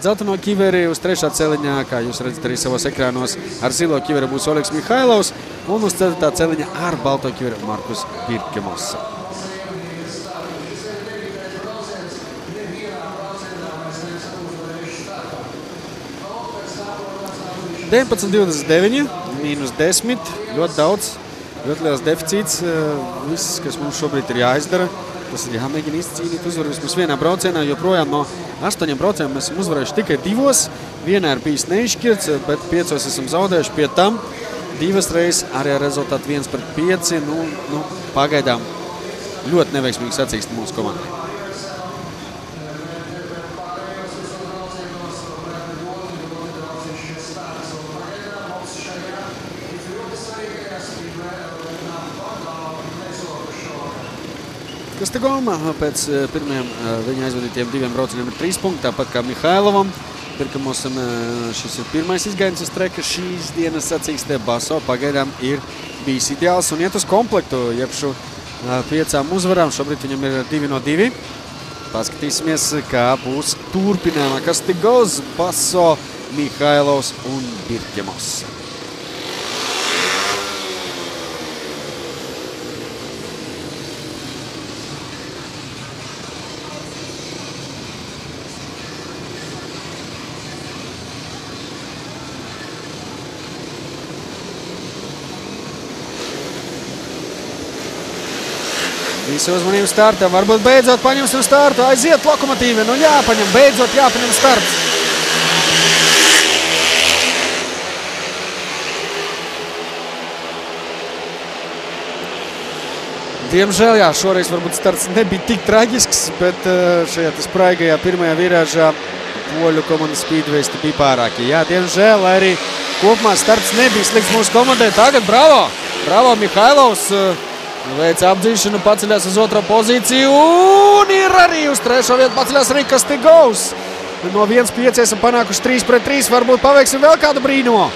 [SPEAKER 1] dzelteno kiveri uz trešā celiņā, kā jūs redzat arī savos ekrānos, ar zilo kiveri būs Oļegs Mihailovs un uz ceturtā celiņa ar balto kiveri Markus Birkemosa. -29, -10, ļoti daudz, ļoti liels deficīts. Viss, kas mums šobrīd ir jāizdara, tas ir jāmēģina izcīnīt uzvaru vismaz vienā braucienā, joprojām no 8 braucieniem mēs esam uzvarējuši tikai 2. Vienā ir bijis neizšķirts, bet 5 esam zaudējuši. Pie tam 2 reizes arī ar rezultātu 1-5. Nu, pagaidām ļoti neveiksmīgi sacīkst mūsu komandai. Kastagoma pēc pirmajiem viņa aizvadītiem 2 braucieniem ir 3 punkti, tāpat kā Mihailovam. Birkemosam šis ir pirmais izgājiens uz treka šīs dienas sacīkstē. Baso pagaidām ir bijis ideāls un iet uz komplektu, jeb šo 5 uzvarām. Šobrīd viņam ir 2-2. Paskatīsimies, kā būs turpinājumā. Kastigos, Baso, Mihailovs un Birkemos. Visi uzmanību startam, varbūt beidzot paņemsim startu, aiziet Lokomotīvi, nu jāpaņem, beidzot jāpaņem starts. Diemžēl, jā, šoreiz varbūt starts nebija tik traģisks, bet šajā spraigajā pirmajā virāžā poļu komandas speedwaysti bija pārāki. Jā, diemžēl, lai arī kopumā starts nebija slikts mūsu komandai. Tagad bravo! Bravo, Mihailovs! Veica apdzīšanu, paceļās uz otro pozīciju un ir arī uz trešo vietu paceļās arī Kastigos. No 1-5 esam panākuši 3-3, varbūt paveiksim vēl kādu brīnumu.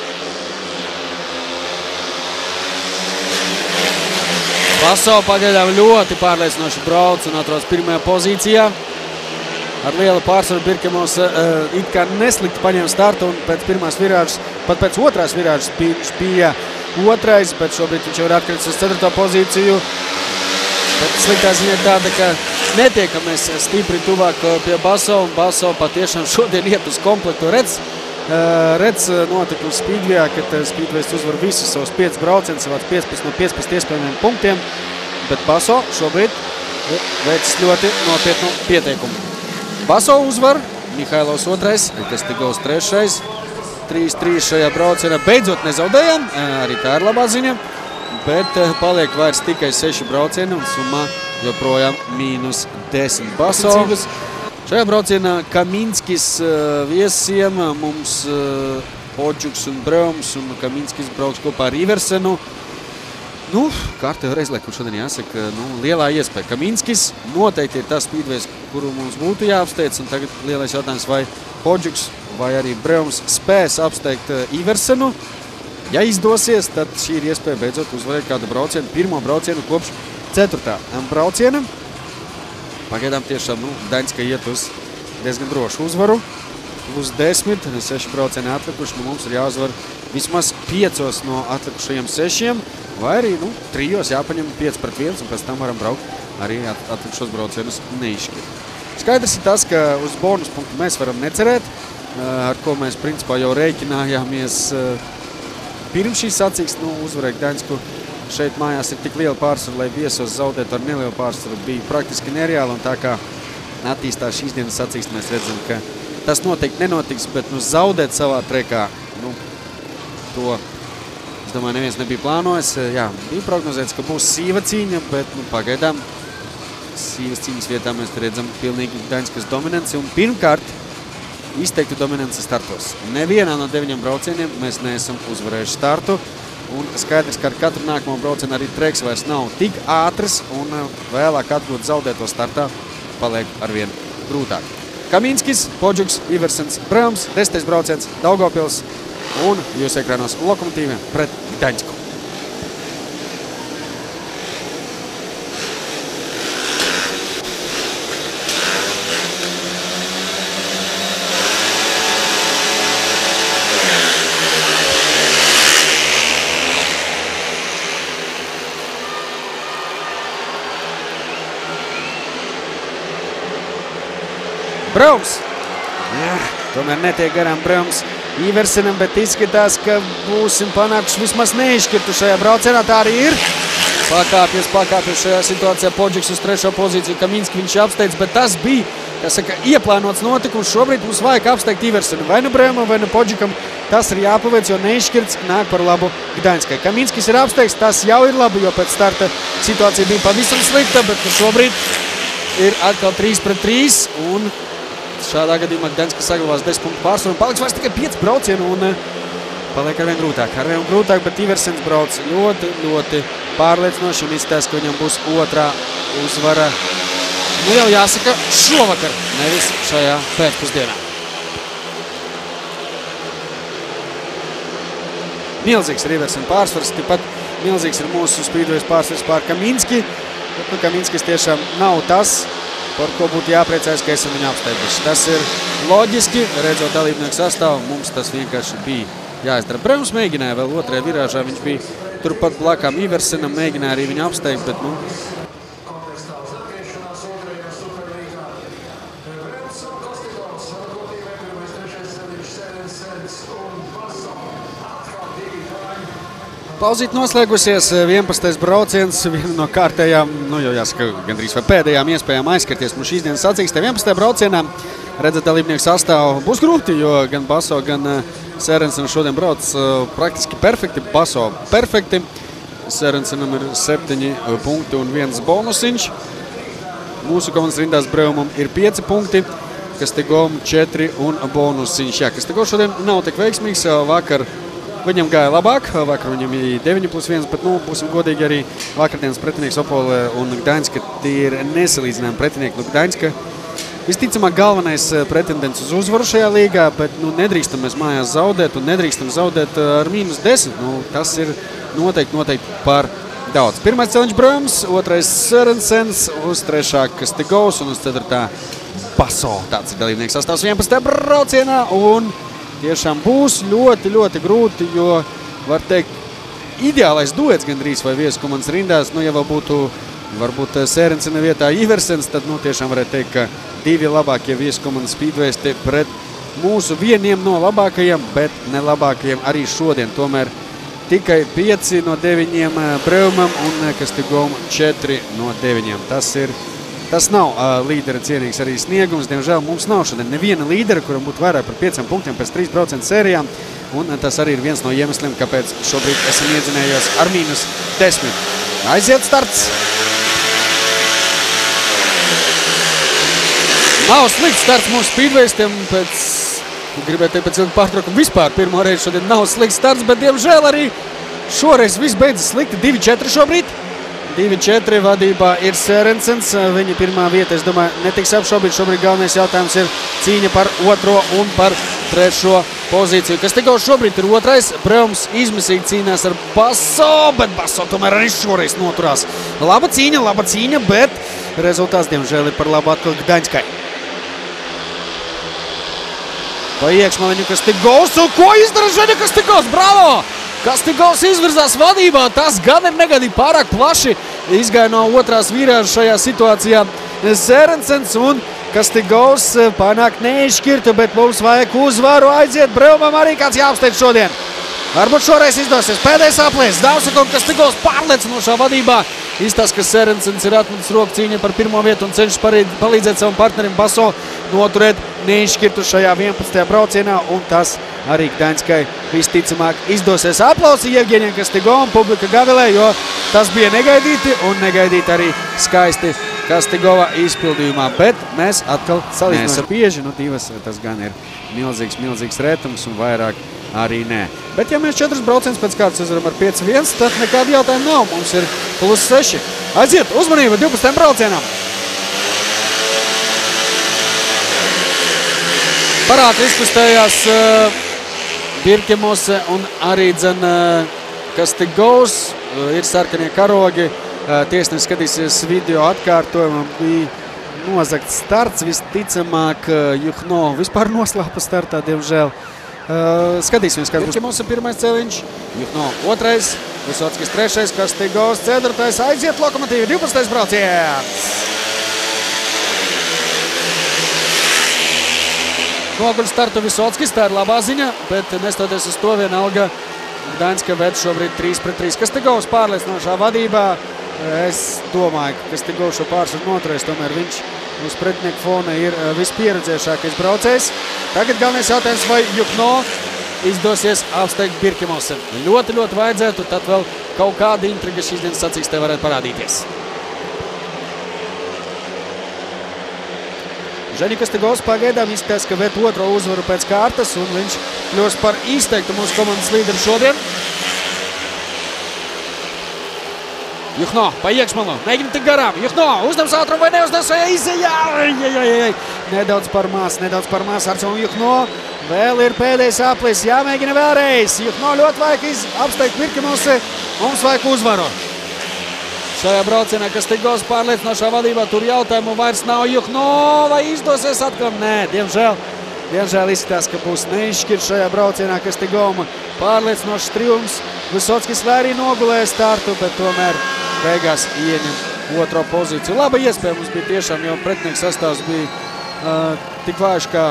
[SPEAKER 1] Baso pagaidām ļoti pārliecinoši brauc un atrodas pirmajā pozīcijā. Ar lielu pārsvaru Birkemos it kā neslikti paņēma startu un pēc pirmās virāžas, pat pēc otrās virāžas bija otrais, bet šobrīd viņš jau ir atkritis uz 4. pozīciju. Bet sliktā ziņa ir tāda, ka netiekamies stipri tuvāk pie Baso, un Baso patiešām šodien iet uz komplektu. Redz notika uz Speedwayā, kad Speedways uzvar visus savus 5 braucienus, savāc 15 no 15 iespējamiem punktiem, bet Baso šobrīd veicis ļoti nopietnu pieteikumu. Baso uzvar, Mihailovs 2, Kastigos 3. 3-3 šajā braucienā. Beidzot nezaudējām, arī tā ir labā ziņa, bet paliek vairs tikai 6 braucieni un summā joprojām -10 Baso. Šajā braucienā Kaminskis viesiem, mums Podžuks un Breums, un Kaminskis brauks kopā ar Iversenu. Nu, kārtējo reizi, lai kur šodien jāsaka, lielā iespēja. Kaminskis noteikti ir tas speedways, kuru mums būtu jāapsteidz, un tagad lielais jautājums, vai Podžuks vai arī Breums spēs apsteigt Iversenu. Ja izdosies, tad šī ir iespēja beidzot uzvarēt kādu braucienu, pirmo braucienu kopš 4. brauciena. Pagaidām tiešām Gdaņska iet uz diezgan drošu uzvaru. Plus 10, 6 braucieni atlikuši, mums ir jāuzvar vismaz 5 no atlikušajiem 6, vai arī 3 jāpaņem 5-1, un pēc tam varam braukt arī atlikušos braucienus neizšķirt. Skaidrs ir tas, ka uz bonus punktu mēs varam necerēt, ar ko mēs principā jau rēķinājāmies pirms šīs sacīks. Uzvarēt Gdaņsku šeit mājās ir tik liela pārsvaru, lai viesos zaudētu ar nelielu pārsvaru bija praktiski nereāli, un tā kā attīstās šīs dienas sacīks, mēs redzam, ka tas noteikti nenotiks, bet zaudēt savā trekā, to, es domāju, neviens nebija plānojis. Jā, bija prognozēts, ka būs sīva cīņa, bet pagaidām sīvas cīņas vietā mēs redzam pilnīgi Gdaņskas dominanci. Un pirmkārt, izteikti dominanci startos. Nevienā no 9 braucieniem mēs neesam uzvarējuši startu. Un skaidrs, ka ar katru nākamo braucienu arī treks vairs nav tik ātrs un vēlāk atgūt zaudēto startā paliek arvien grūtāk. Kaminskis, Podžuks, Iversens, Braums, 10. brauciens Daugavpils un jūs ekrānos Lokomotīve pret Gdaņsku. Braums! Jā, tomēr netiek garām Braums Iversenam, bet izskatās, ka būsim panākuši vismaz neizšķirtu šajā braucienā. Tā arī ir. Pakāpjas šajā situācijā Podžuks uz 3. pozīciju. Kaminski viņš apsteidz, bet tas bija, kā saka, ieplānots notikums. Šobrīd mums vajag apsteigt Iversenu. Vai nu Braumam, vai nu Podžukam. Tas ir jāpaveic, jo neizšķirts nāk par labu Gdaņskai. Kaminskis ir apsteigts, tas jau ir labi, jo pēc starta situācija bija pavisam slikta, bet šobrīd ir atkal 3-3 un šādā gadījumā Gdaņska saglabās 10 punktu pārsvaru un paliks vairs tikai 5 braucienu un paliek arvien grūtāk, bet Iversens brauc ļoti pārliecinoši un izstāsta, ka viņam būs otrā uzvara. Nu jau jāsaka šovakar, nevis šajā pēcpusdienā. Milzīgs ir Iversena pārsvars, tikpat milzīgs ir mūsu Speedways pārsvars pār Kaminski, bet Kaminskis tiešām nav tas, par ko būtu jāpriecājas, ka esam viņu apsteiguši. Tas ir loģiski, redzot dalībnieku sastāvu, mums tas vienkārši bija jāizdara. Braums mēģināja vēl otrajā virāžā, viņš bija turpat blakām Iversenam, mēģināja arī viņu apsteigt, bet Pauzīt noslēgusies, 11. brauciens, viena no kārtējām, jau jāsaka, gandrīz vai pēdējām iespējām aizskarties mums šīs dienas sacīkstē. 11. braucienā, redzat, dalībnieku sastāvu būs grūti, jo gan Baso, gan Sērensens šodien brauc praktiski perfekti. Baso perfekti, Sērensenam ir 7 punkti un 1 bonusiņš. Mūsu komandas rindās Braumam ir 5 punkti, Kastigom 4 un bonusiņš. Jā, Kastigo šodien nav tik veiksmīgs, vakar viņam gāja labāk, vakar viņam bija 9+1, bet, būsim godīgi, arī vakardienas pretinieks Opole un Gdaņska tie ir nesalīdzinājumi pretinieki. Gdaņska visticamāk galvenais pretendents uz uzvaru šajā līgā, bet nedrīkstam mēs mājās zaudēt un nedrīkstam zaudēt ar -10. Tas ir noteikti par daudz. Pirmais celiņš Braums, otrais Sērensens, uz 3. Kastigos un uz 4. Baso. Tāds ir dalībnieks sastāvs 11. braucienā un tiešām būs ļoti grūti, jo, var teikt, ideālais duets gandrīz vai viesu komandas rindās. Ja vēl būtu varbūt Sērensena vietā Iversens, tad tiešām varētu teikt, ka 2 labākie viesu komandas Speedways pret mūsu vieniem no labākajiem, bet ne labākajiem arī šodien. Tomēr tikai 5 no 9 Braumam un Kastigom 4 no 9. Tas nav līdera cienīgs arī sniegums. Diemžēl mums nav šodien neviena līdera, kuram būtu vairāk par 5 punktiem pēc 3 braucienu sērijām. Un tas arī ir viens no iemesliem, kāpēc šobrīd esam iedzinējies ar -10. Aiziet starts! Nav slikts starts mūsu Speedwaystiem gribētu teikt pēc ilga pārtraukuma vispār. Pirmo reizi šodien nav slikts starts, bet diemžēl arī šoreiz viss beidzas slikti. 2-4 šobrīd. 2-4 vadībā ir Sērensens. Viņa pirmā vieta, es domāju, netiks apšaubīt. Šobrīd galvenais jautājums ir cīņa par 2. un par 3. pozīciju. Kastigos šobrīd ir 2. Braums izmisīgi cīnās ar Baso, bet Baso tomēr arī šoreiz noturās. Laba cīņa, bet rezultāts, diemžēl, ir par labu atkal Gdaņskai. Pa iekšmaliņu Kastigos, un ko izdara Ženja Kastigos? Bravo! Kastigos izvirzās vadībā, tas gan ir negadīgi pārāk plaši. Izgāja no 2. virāža šajā situācijā Sērensens un Kastigos panāk neizšķirtu, bet mums vajag uzvaru. Aiziet Braumam arī kāds jāapsteidz šodien. Varbūt šoreiz izdosies. Pēdējais aplēs. Dāvsaka un Kastigos pārliecinošā vadībā. Izstāsta, ka Sērensens ir atmetis roku cīņa par 1. vietu un cenšas palīdzēt savam partnerim Baso noturēt neizšķirtu šajā 11. braucienā, un tas arī Gdaņskai visticamāk izdosies. Aplausi Jevgeņiem Kastigom, publika gavilē, jo tas bija negaidīti un negaidīti arī skaisti Kastigova izpildījumā, bet mēs atkal salīdzinām bieži, nu divas, tas gan ir milzīgs retums un vairāk arī nē. Bet ja mēs 4 braucienus pēc kārtas uzvaram ar 5-1, tad nekāda jautājuma nav. Mums ir +6. Aiziet, uzmanība 12. braucienam! Parāti izkustējās Birkemose un arī Kastigovs. Ir sarkanie karogi. Tiesnesis skatīsies video atkārtojumā. Bija nozagts starts. Visticamāk, Juhno vispār noslēpa startā, diemžēl. Skatīsimies, kāds būs. Birkemose pirmais celiņš, Juhno otrais, Visockis trešais, Kastigovs ceturtais. Aiziet Lokomotīvi 12. brauciens! Noguļ startu Visockis, tā ir labā ziņa, bet nestoties uz to vienalga Gdaņska ved šobrīd 3-3. Kastigovs pārliecinošā vadībā. Es domāju, ka Kastigovs šo pārsvaru noturēs, tomēr viņš uz pretinieku fona ir vispieredzējušākais braucējs. Tagad galvenais jautājums, vai Juhno izdosies apsteigt Birkemose. Ļoti vajadzētu, tad vēl kaut kāda intriga šīs dienas sacīkstē varētu parādīties. Ženja Kastigovs pagaidām izskatās, ka ved otro uzvaru pēc kārtas, un viņš kļūs par izteiktu mūsu komandas līderi šodien. Juhno pa iekšmalu, mēģina tik garām. Juhno uzdems ātrumu vai neuzdems, vai izejā. Nedaudz par mās Arcom Juhno. Vēl ir pēdējais aplis, jāmēģina vēlreiz. Juhno ļoti vajag apsteigt Birkemose, mums vajag uzvaru. Šajā braucienā Kastigovs pārliecinošā vadībā, tur jautājumu vairs nav. Juhno, vai izdosies atkal? Nē, diemžēl izskatās, ka būs neizšķirts šajā braucienā Kastigova. Pārliecinošs triumfs. Visockis vai arī nogulēja startu, bet tomēr beigās ieņem otro pozīciju. Laba iespēja mums bija tiešām, jo pretinieks sastāvs bija tik vājš kā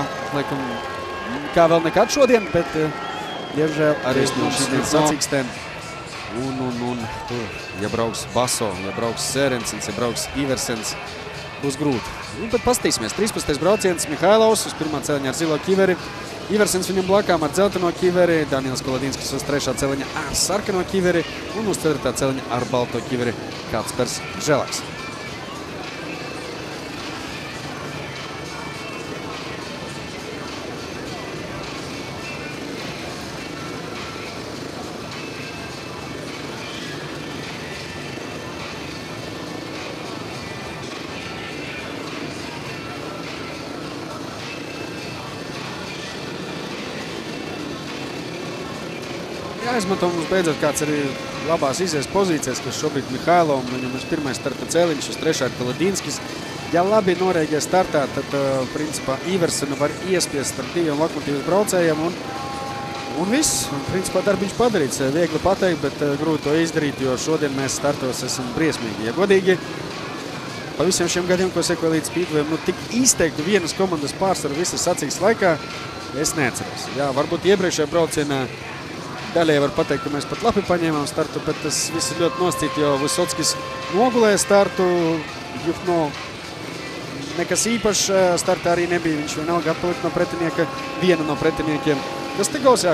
[SPEAKER 1] vēl nekad šodien, bet diemžēl arī no šīs dienas sacīkstēm. Un ja brauks Baso, ja brauks Sērensens, ja brauks Iversens, būs grūti. Bet paskatīsimies, 13. brauciens Mihailovs uz pirmā celiņa ar zilo kiveri. Iversens viņam blakām ar dzelteno kiveri, Daniels Koladinskis uz trešā celiņa ar sarkano kiveri un uz ceturtā celiņa ar balto kiveri Kacpers Želaks. Jāizmanto mums beidzot kāds arī labās izējas pozīcijas, kas šobrīd Mihailovam, viņam ir pirmais starta cēliņš, uz trešā ir Koladinskis. Ja labi norēģē startā, tad principā Iversenu var iespiest starp diviem Lokomotīvas braucējiem un viss. Principā darbiņš padarīts, viegli pateikt, bet grūti to izdarīt, jo šodien mēs startos esam briesmīgi. Ja godīgi, pa visiem šiem gadiem, ko sekoja līdz Speedwayam, tik izteiktu vienas komandas pārsvaru visas sacīks laikā, es neatceros. Jā, varbūt iepriekšējā braucienā daļai var pateikt, ka mēs pat labi paņēmām startu, bet tas viss ir ļoti noscīt, jo Visockis nogulēja startu, Juhno nekas īpašs startā arī nebija, viņš vienalga atpalikt no pretinieka, viena no pretiniekiem. Kastigovs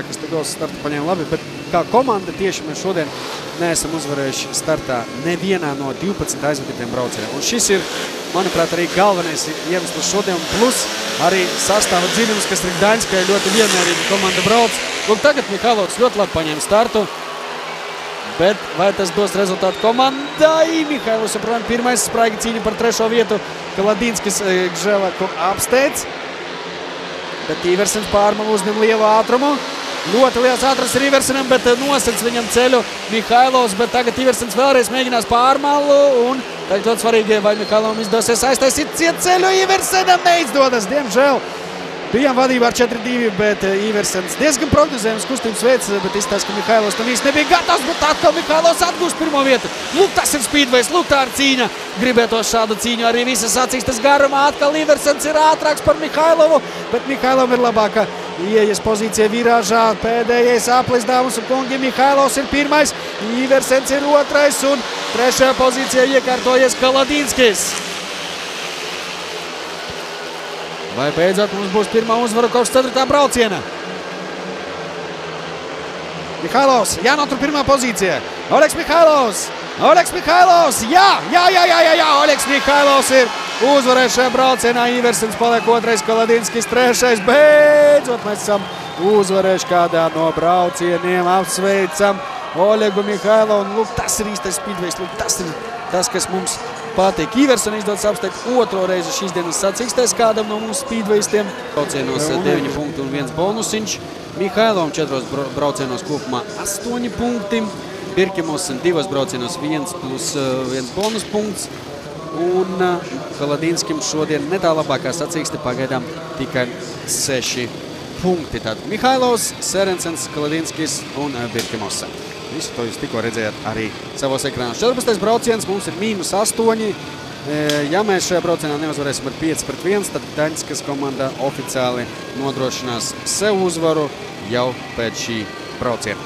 [SPEAKER 1] startu paņēma labi, bet kā komanda tieši mēs šodien neesam uzvarējuši startā nevienā no 12 aizvadītiem braucieniem. Un šis ir, manuprāt, arī galvenais iemesls šodien, plus arī sastāva dziļums, kas ir Gdaņskai ļoti vienmērīgi komanda brauc. Lūk, tagad Mihailovs ļoti labi paņēma startu, bet vai tas dos rezultātu komandai? Mihailovs joprojām pirmais, spraigi cīņa par trešo vietu, Koladinskis Želaku apsteidz, bet Iversens pārmalu uzņem lielu ātrumu. Ļoti liels ātrums ir Iversenam, bet nosedz viņam ceļu Mihailovs, bet tagad Iversens vēlreiz mēģinās pārmalu un tagad ļoti svarīgi, vai Mihailovam izdosies aiztaisīt ciet ceļu. Iversenam neizdodas, diemžēl. Bijām vadībā ar 4-2, bet Iversens diezgan prognozējums kustības veids, bet izstāsta, ka Mihailovs tam īsti nebija gatavs, bet atkal Mihailovs atgūst pirmo vietu. Lūk, tas ir Speedways, lūk, tā ir cīņa. Gribētos šādu cīņu arī visas sacīkstes garumā. Atkal Iversens ir ātrāks par Mihailovu, bet Mihailovam ir labāka ieejas pozīcija virāžā. Pēdējais aplis, dāmas un kungi, Mihailovs ir pirmais, Iversens ir otrais un trešajā pozīcijā iekārtojies Koladinskis. Vai beidzot mums būs pirmā uzvara kopš 4. brauciena? Mihailovs, jānotur pirmā pozīcija. Oleks Mihailovs Oļegs Mihailovs, jā, Oļegs Mihailovs ir uzvarējis šajā braucienā. Iversens paliek otrais, Kaladinskis trešais. Beidzot mēs esam uzvarējuši kādā no braucieniem. Apsveicam Oļegu Mihailovu. Lūk, tas ir īstais speedways, lūk, tas ir tas, kas mums patīk. Iversen izdodas apsteigt otro reizi šīs dienas sacīkstais kādam no mūsu speedwaystiem. Braucienos 9 punkti un 1 bonusiņš. Mihailovam 4 braucienos kopumā 8 punkti. Birkimosen 2 braucienos 1 plus 1 bonus punkts. Un Kaladinskim šodien netālākā sacīkste pagaidām tikai 6 punkti. Tātad Mihailovs, Serensens, Kaladinskis un Birkimosen. Visu to jūs tikko redzējāt arī savos ekrānos. 14. brauciens mums ir -8. Ja mēs šajā braucienā neuzvarēsim ar 5-1, tad Daņskas komanda oficiāli nodrošinās sev uzvaru jau pēc šī brauciena.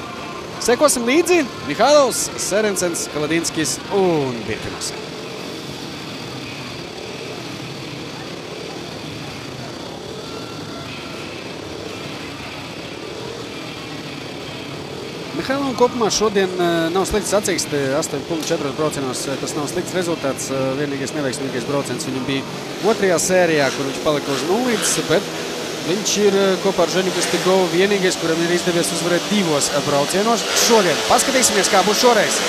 [SPEAKER 1] Sekosim līdzi Mihailovs, Serensens, Kaladinskis un Birkimosen. Mihailovam kopumā šodien nav slikts sacīkste, 8,4 braucienos. Tas nav slikts rezultāts. Vienīgais neveiksmīgais brauciens viņam bija otrajā sērijā, kur viņš palika uz 0, bet viņš ir kopā ar Žeņu Gostigovu vienīgais, kuram ir izdevies uzvarēt 2 braucienos šodien. Paskatīsimies, kā būs šoreiz.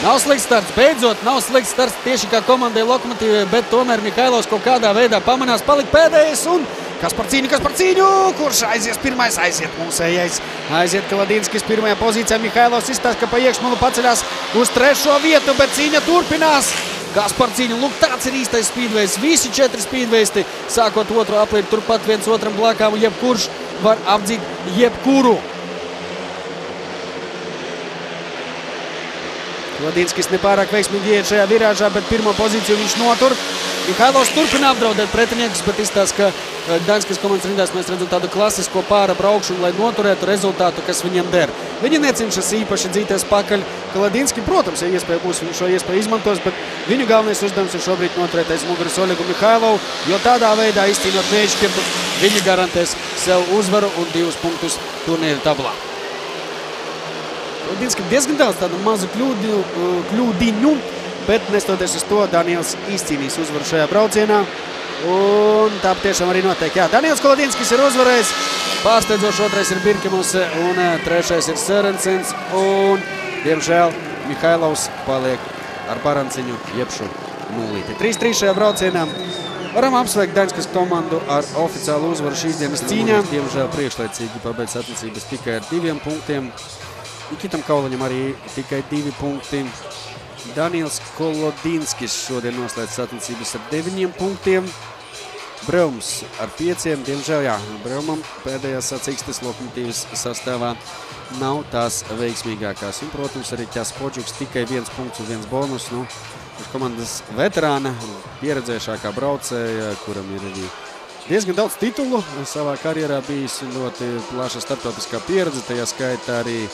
[SPEAKER 1] Nav slikts starts, beidzot nav slikts starts tieši kā komandai Lokomotīvai, bet tomēr Mihailovs kaut kādā veidā pamanās palikt pēdējais un kas par cīņu, kurš aizies pirmais, aiziet mūsējais. Aiziet Kaladinskis pirmajā pozīcijā, Mihailovs izstāsta, ka pa iekšmalu paceļās uz 3. vietu, bet cīņa turpinās. Kas par cīņu, lūk, tāds ir īstais speedways, visi 4 speedwaysti, sākot otro aplīti, turpat viens otram blakām, jebkurš var apdzīt jebkuru. Kaladinskis nepārāk veiksmīgi iet šajā virāžā, bet pirmo pozīciju viņš notur. Mihailovs turpina apdraudēt pretiniekus, bet izstāsta, ka Daņskas komandas rindās mēs redzam tādu klasisko pāra braukšanu, lai noturētu rezultātu, kas viņam der. Viņi necenšas īpaši dzīties pakaļ. Kaladinski, protams, ja iespēja būs, viņš šo iespēju izmantos, bet viņu galvenais uzdevums ir šobrīd noturēt aiz muguras Oļegu Mihailovu, jo tādā veidā izcīnot neizšķirtu, viņi garantēs sev uzvaru un 2 punktus turnīra tabulā. Kaladinski diezgan daudz tādu mazu kļūdiņu, bet nestoties uz to, Daniels izcīnīs uzvaru šajā braucienā. Un tā tiešām arī notiek. Jā, Daniels Kaladinskis ir uzvarējis. Pārsteidzoši otrais ir Birkimosen un 3. ir Serensens. Un, diemžēl, Mihailovs paliek ar baranciņu jebšu 0. 3-3 šajā braucienā. Varam apsveikt Daņskas komandu ar oficiālu uzvaru šīs dienas cīņā. Diemžēl priekšlaicīgi pabeidz sacensības tikai ar 2 punktiem. Nikitam Kauliņam arī tikai 2 punkti. Daniels Kaladinskis šodien noslēdz sacensības ar 9 punktiem. Braums ar 5, diemžēl jā, Braumam pēdējās sacīkstes Lokomotīvas sastāvā nav tās veiksmīgākās. Un, protams, arī Ķas Podžuks tikai 1 punkts un 1 bonus. Komandas veterāna, pieredzējušākā braucēja, kuram ir arī diezgan daudz titulu savā karjerā bijis un ļoti plaša starptautiskā pieredze. Tajā skaitā arī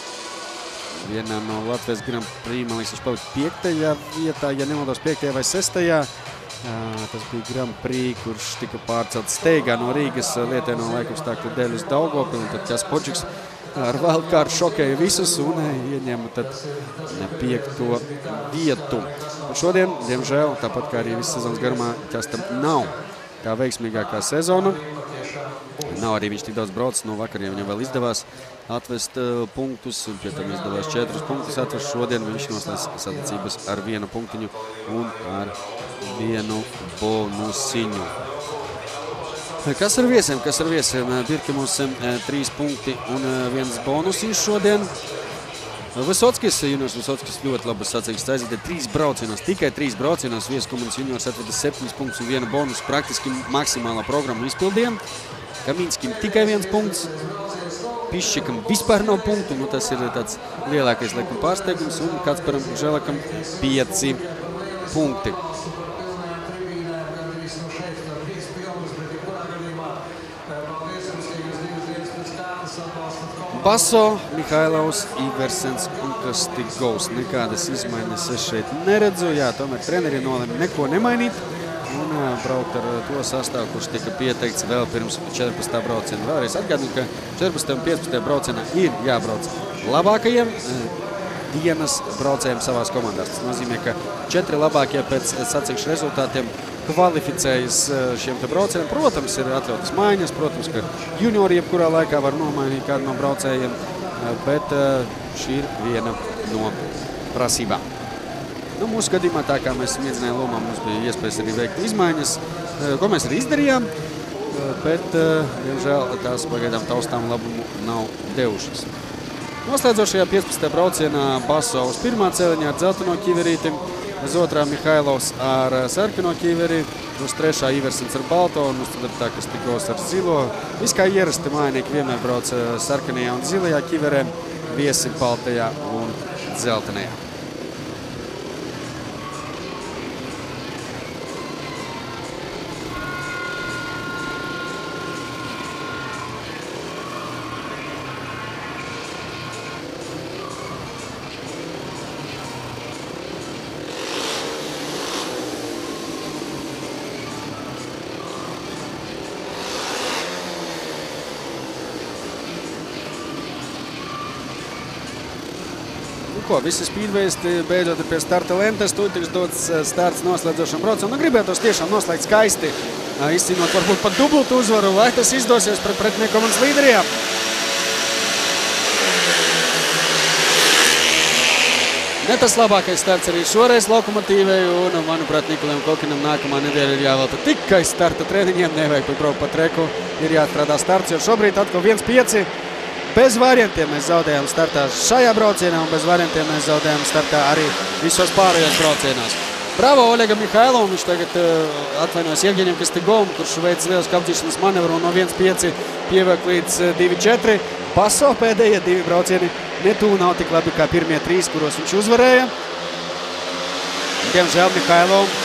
[SPEAKER 1] vienā no Latvijas Grand Prix, man liekas, viņš palika 5. vietā, ja nemaldos 5. vai 6. Tas bija Grand Prix, kurš tika pārcelts steigā no Rīgas lietaino laikapstākļu dēļ uz Daugavpili, un tad Ķas Podžuks ar wildcard šokēja visus un ieņēma tad 5. vietu. Un šodien, diemžēl, tāpat kā arī visas sezonas garumā, Ķastam nav tā veiksmīgākā sezona. Nav arī viņš tik daudz braucis no vakariem, viņam vēl izdevās atvest punktus, un pie tam izdevās 4 punktus atvest. Šodien viņš noslēdz sacensības ar 1 punktiņu un ar 1 bonusiņu. Kas ar viesiem? Birkimosen 3 punkti un 1 bonusiņš šodien. Visockis, juniors Visockis ļoti labas sacīkstes aizveda 3 braucienos, tikai 3 braucienos. Vieskomandas juniors atveda 7 punktus un 1 bonus, praktiski maksimālā programma izpildījām. Kamīnskim tikai 1 punkts, Piščikam vispār nav punktu, tas ir tāds lielākais laikam pārsteigums, un Kacparam Želakam 5 punkti. Baso, Mihailovs, Iversens un Gostigovs. Nekādas izmaiņas es šeit neredzu. Jā, tomēr treneri nolēma neko nemainīt. un braukt ar to sastāvu, kurš tika pieteikts vēl pirms 14. brauciena. Vēlreiz atgādinu, ka 14. un 15. braucienā ir jābrauc labākajiem dienas braucējiem savās komandās. Tas nozīmē, ka 4 labākie pēc sacīkšu rezultātiem kvalificējas šiem te braucieniem. Protams, ir atļautas maiņas, protams, ka juniori jebkurā laikā var nomainīt kādu no braucējiem, bet šī ir viena no prasībām. Nu, mūsu gadījumā, tā kā mēs iedzinājām lomā, mums bija iespējas arī veikt izmaiņas, ko mēs arī izdarījām, bet, diemžēl, tās pagaidām taustām labumu nav devušas. Noslēdzošajā 15. braucienā Baso uz pirmā cēliņā ar dzelteno ķiverīti, uz otrā Mihailovs ar sarkano ķiveri, uz trešā Iversens ar balto un uz ceturtā Kastigos ar zilo. Viss kā ierasti mājinieki vienmēr brauc sarkanajā un zilajā ķiverē, viesi baltajā un dzeltenajā. Visi spīdveisti beidzot ir pie starta lentes, tūlīt tiks dots starts noslēdzošam braucienam. Nu, gribētos tiešām noslēgt skaisti, izcīnot varbūt pat dubultu uzvaru, vai tas izdosies pret pretinieku komandas līderiem. Ne tas labākais starts arī šoreiz Lokomotīvei, un, manuprāt, Nikolajam Kokinam nākamā nedēļa ir jāvelta tikai starta treniņiem, nevajag pat braukt pa treku, ir jāstrādā starts, jo šobrīd atkal 1-5. Bez variantiem mēs zaudējām startā šajā braucienā, un bez variantiem mēs zaudējām startā arī visos pārējos braucienās. Bravo Oļegam Mihailovam, viņš tagad atvainojas Jevgeņam Kastigovam, kurš veic lielas apdzīšanas manevru un no 1-5 pievelk līdz 2-4. Baso pēdējie 2 braucieni netū nav tik labi kā pirmie 3, kuros viņš uzvarēja. Diemžēl Mihailovam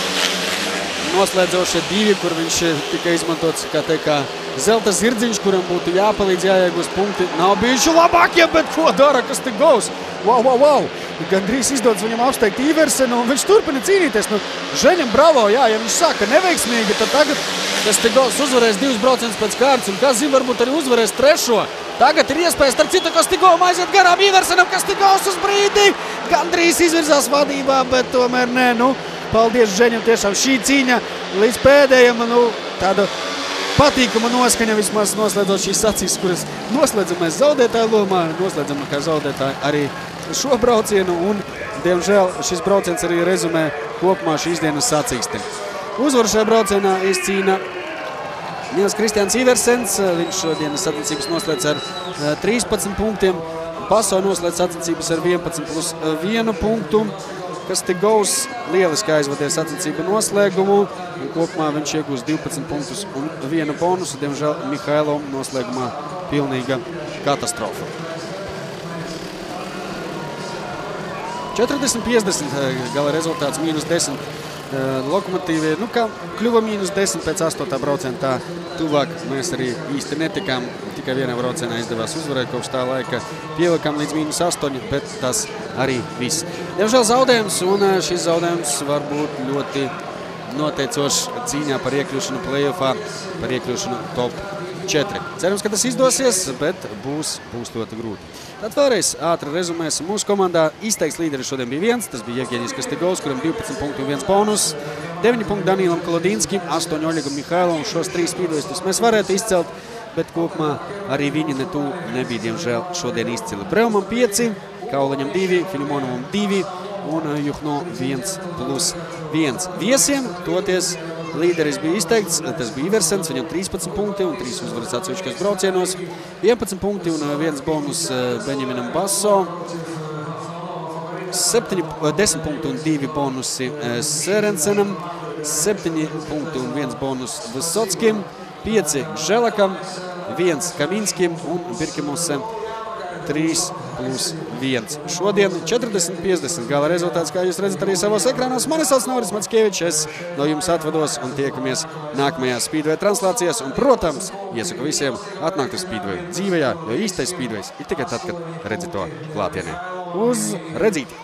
[SPEAKER 1] noslēdzošie 2, kur viņš tika izmantots, kā teikt, kā zelta zirdziņš, kuram būtu jāpalīdz, jāiegūst punkti. Nav bijuši labākie, bet ko dara Kastigovs? Wow! Gandrīz izdodas viņam apsteigt Iversenu, un viņš turpina cīnīties. Nu, Žeņam bravo, jā, ja viņš sāka neveiksmīgi, tad tagad Kastigovs uzvarēs 2 braucienus pēc kārtas, un kas zina, varbūt arī uzvarēs 3. Tagad ir iespējas starp citu Kastigovam aiziet garām Iversenam. Kastigovs uz brīdi gandrīz izvirzās vadībā, bet tomēr nē, nu, paldies Žeņam, tiešām šī cīņa līdz pēdējiem, nu, tāda patīkama noskaņa vismaz noslēdzot šīs sacīs, kuras noslēdzam mēs zaudētāju lomā, noslēdzam kā zaudētāju arī šo braucienu, un, diemžēl, šis brauciens arī rezumē kopumā šīs dienas sacīsti. Uzvaru šajā braucienā izcīna Nils Kristians Iversens, viņš šodienas sacensības noslēdz ar 13 punktiem, Baso noslēdz sacensības ar 11 plus 1 punktu. Kastigovs lieliski aizvadies sacensību noslēgumu, un kopumā viņš iegūs 12 punktus un 1 bonusu. Diemžēl Mihailovam noslēgumā pilnīga katastrofa. 40-50 gala rezultāts -10 Lokomotīvie. Nu, kā kļuva -10 pēc 8. brauciena, tā tuvāk mēs arī īsti netikām. Tikai vienā braucienā izdevās uzvarēt, kopš tā laika pielikām līdz -8, bet tas arī viss. Diemžēl zaudējums, un šis zaudējums var būt ļoti noteicošs cīņā par iekļūšanu play-offā, par iekļūšanu top 4. Cerams, ka tas izdosies, bet būs ļoti grūti. Tad vēlreiz ātri rezumēsim. Mūsu komandā izteikts līderis šodien bija viens, tas bija Jevgeņijs Kastigovs, kuram 12 punkti un 1 bonus. 9 punkti Danilam Kolodīnskim, 8 Oļegam Mihailovam. Šos 3 spīdveistus mēs varētu izcelt, bet kopumā arī viņi nebija, diemžēl, šodien izcili. Breumam 5, Kauliņam 2, Filimonovam 2 un Juhno 1 plus 1. Viesiem toties līderis bija izteikts, tas bija Iversens, viņam 13 punkti un 3 uzvaras atsevišķos braucienos, 11 punkti un 1 bonus Beņeminam Baso, 10 punkti un 2 bonusi Serensenam, 7 punkti un 1 bonus Vysotskim, 5 Želakam, 1 Kaminskim un Birkimusem 3 plus 1. Šodien 40-50 gala rezultāts, kā jūs redzat arī savos ekrānos. Mani sauc Nauris Mackevičs, es no jums atvados un tiekamies nākamajās Speedway translācijās. Un, protams, iesaku visiem atnākt uz Speedway dzīvējā, jo īstais Speedways ir tikai tad, kad redzi to klātienē. Uz redzīti!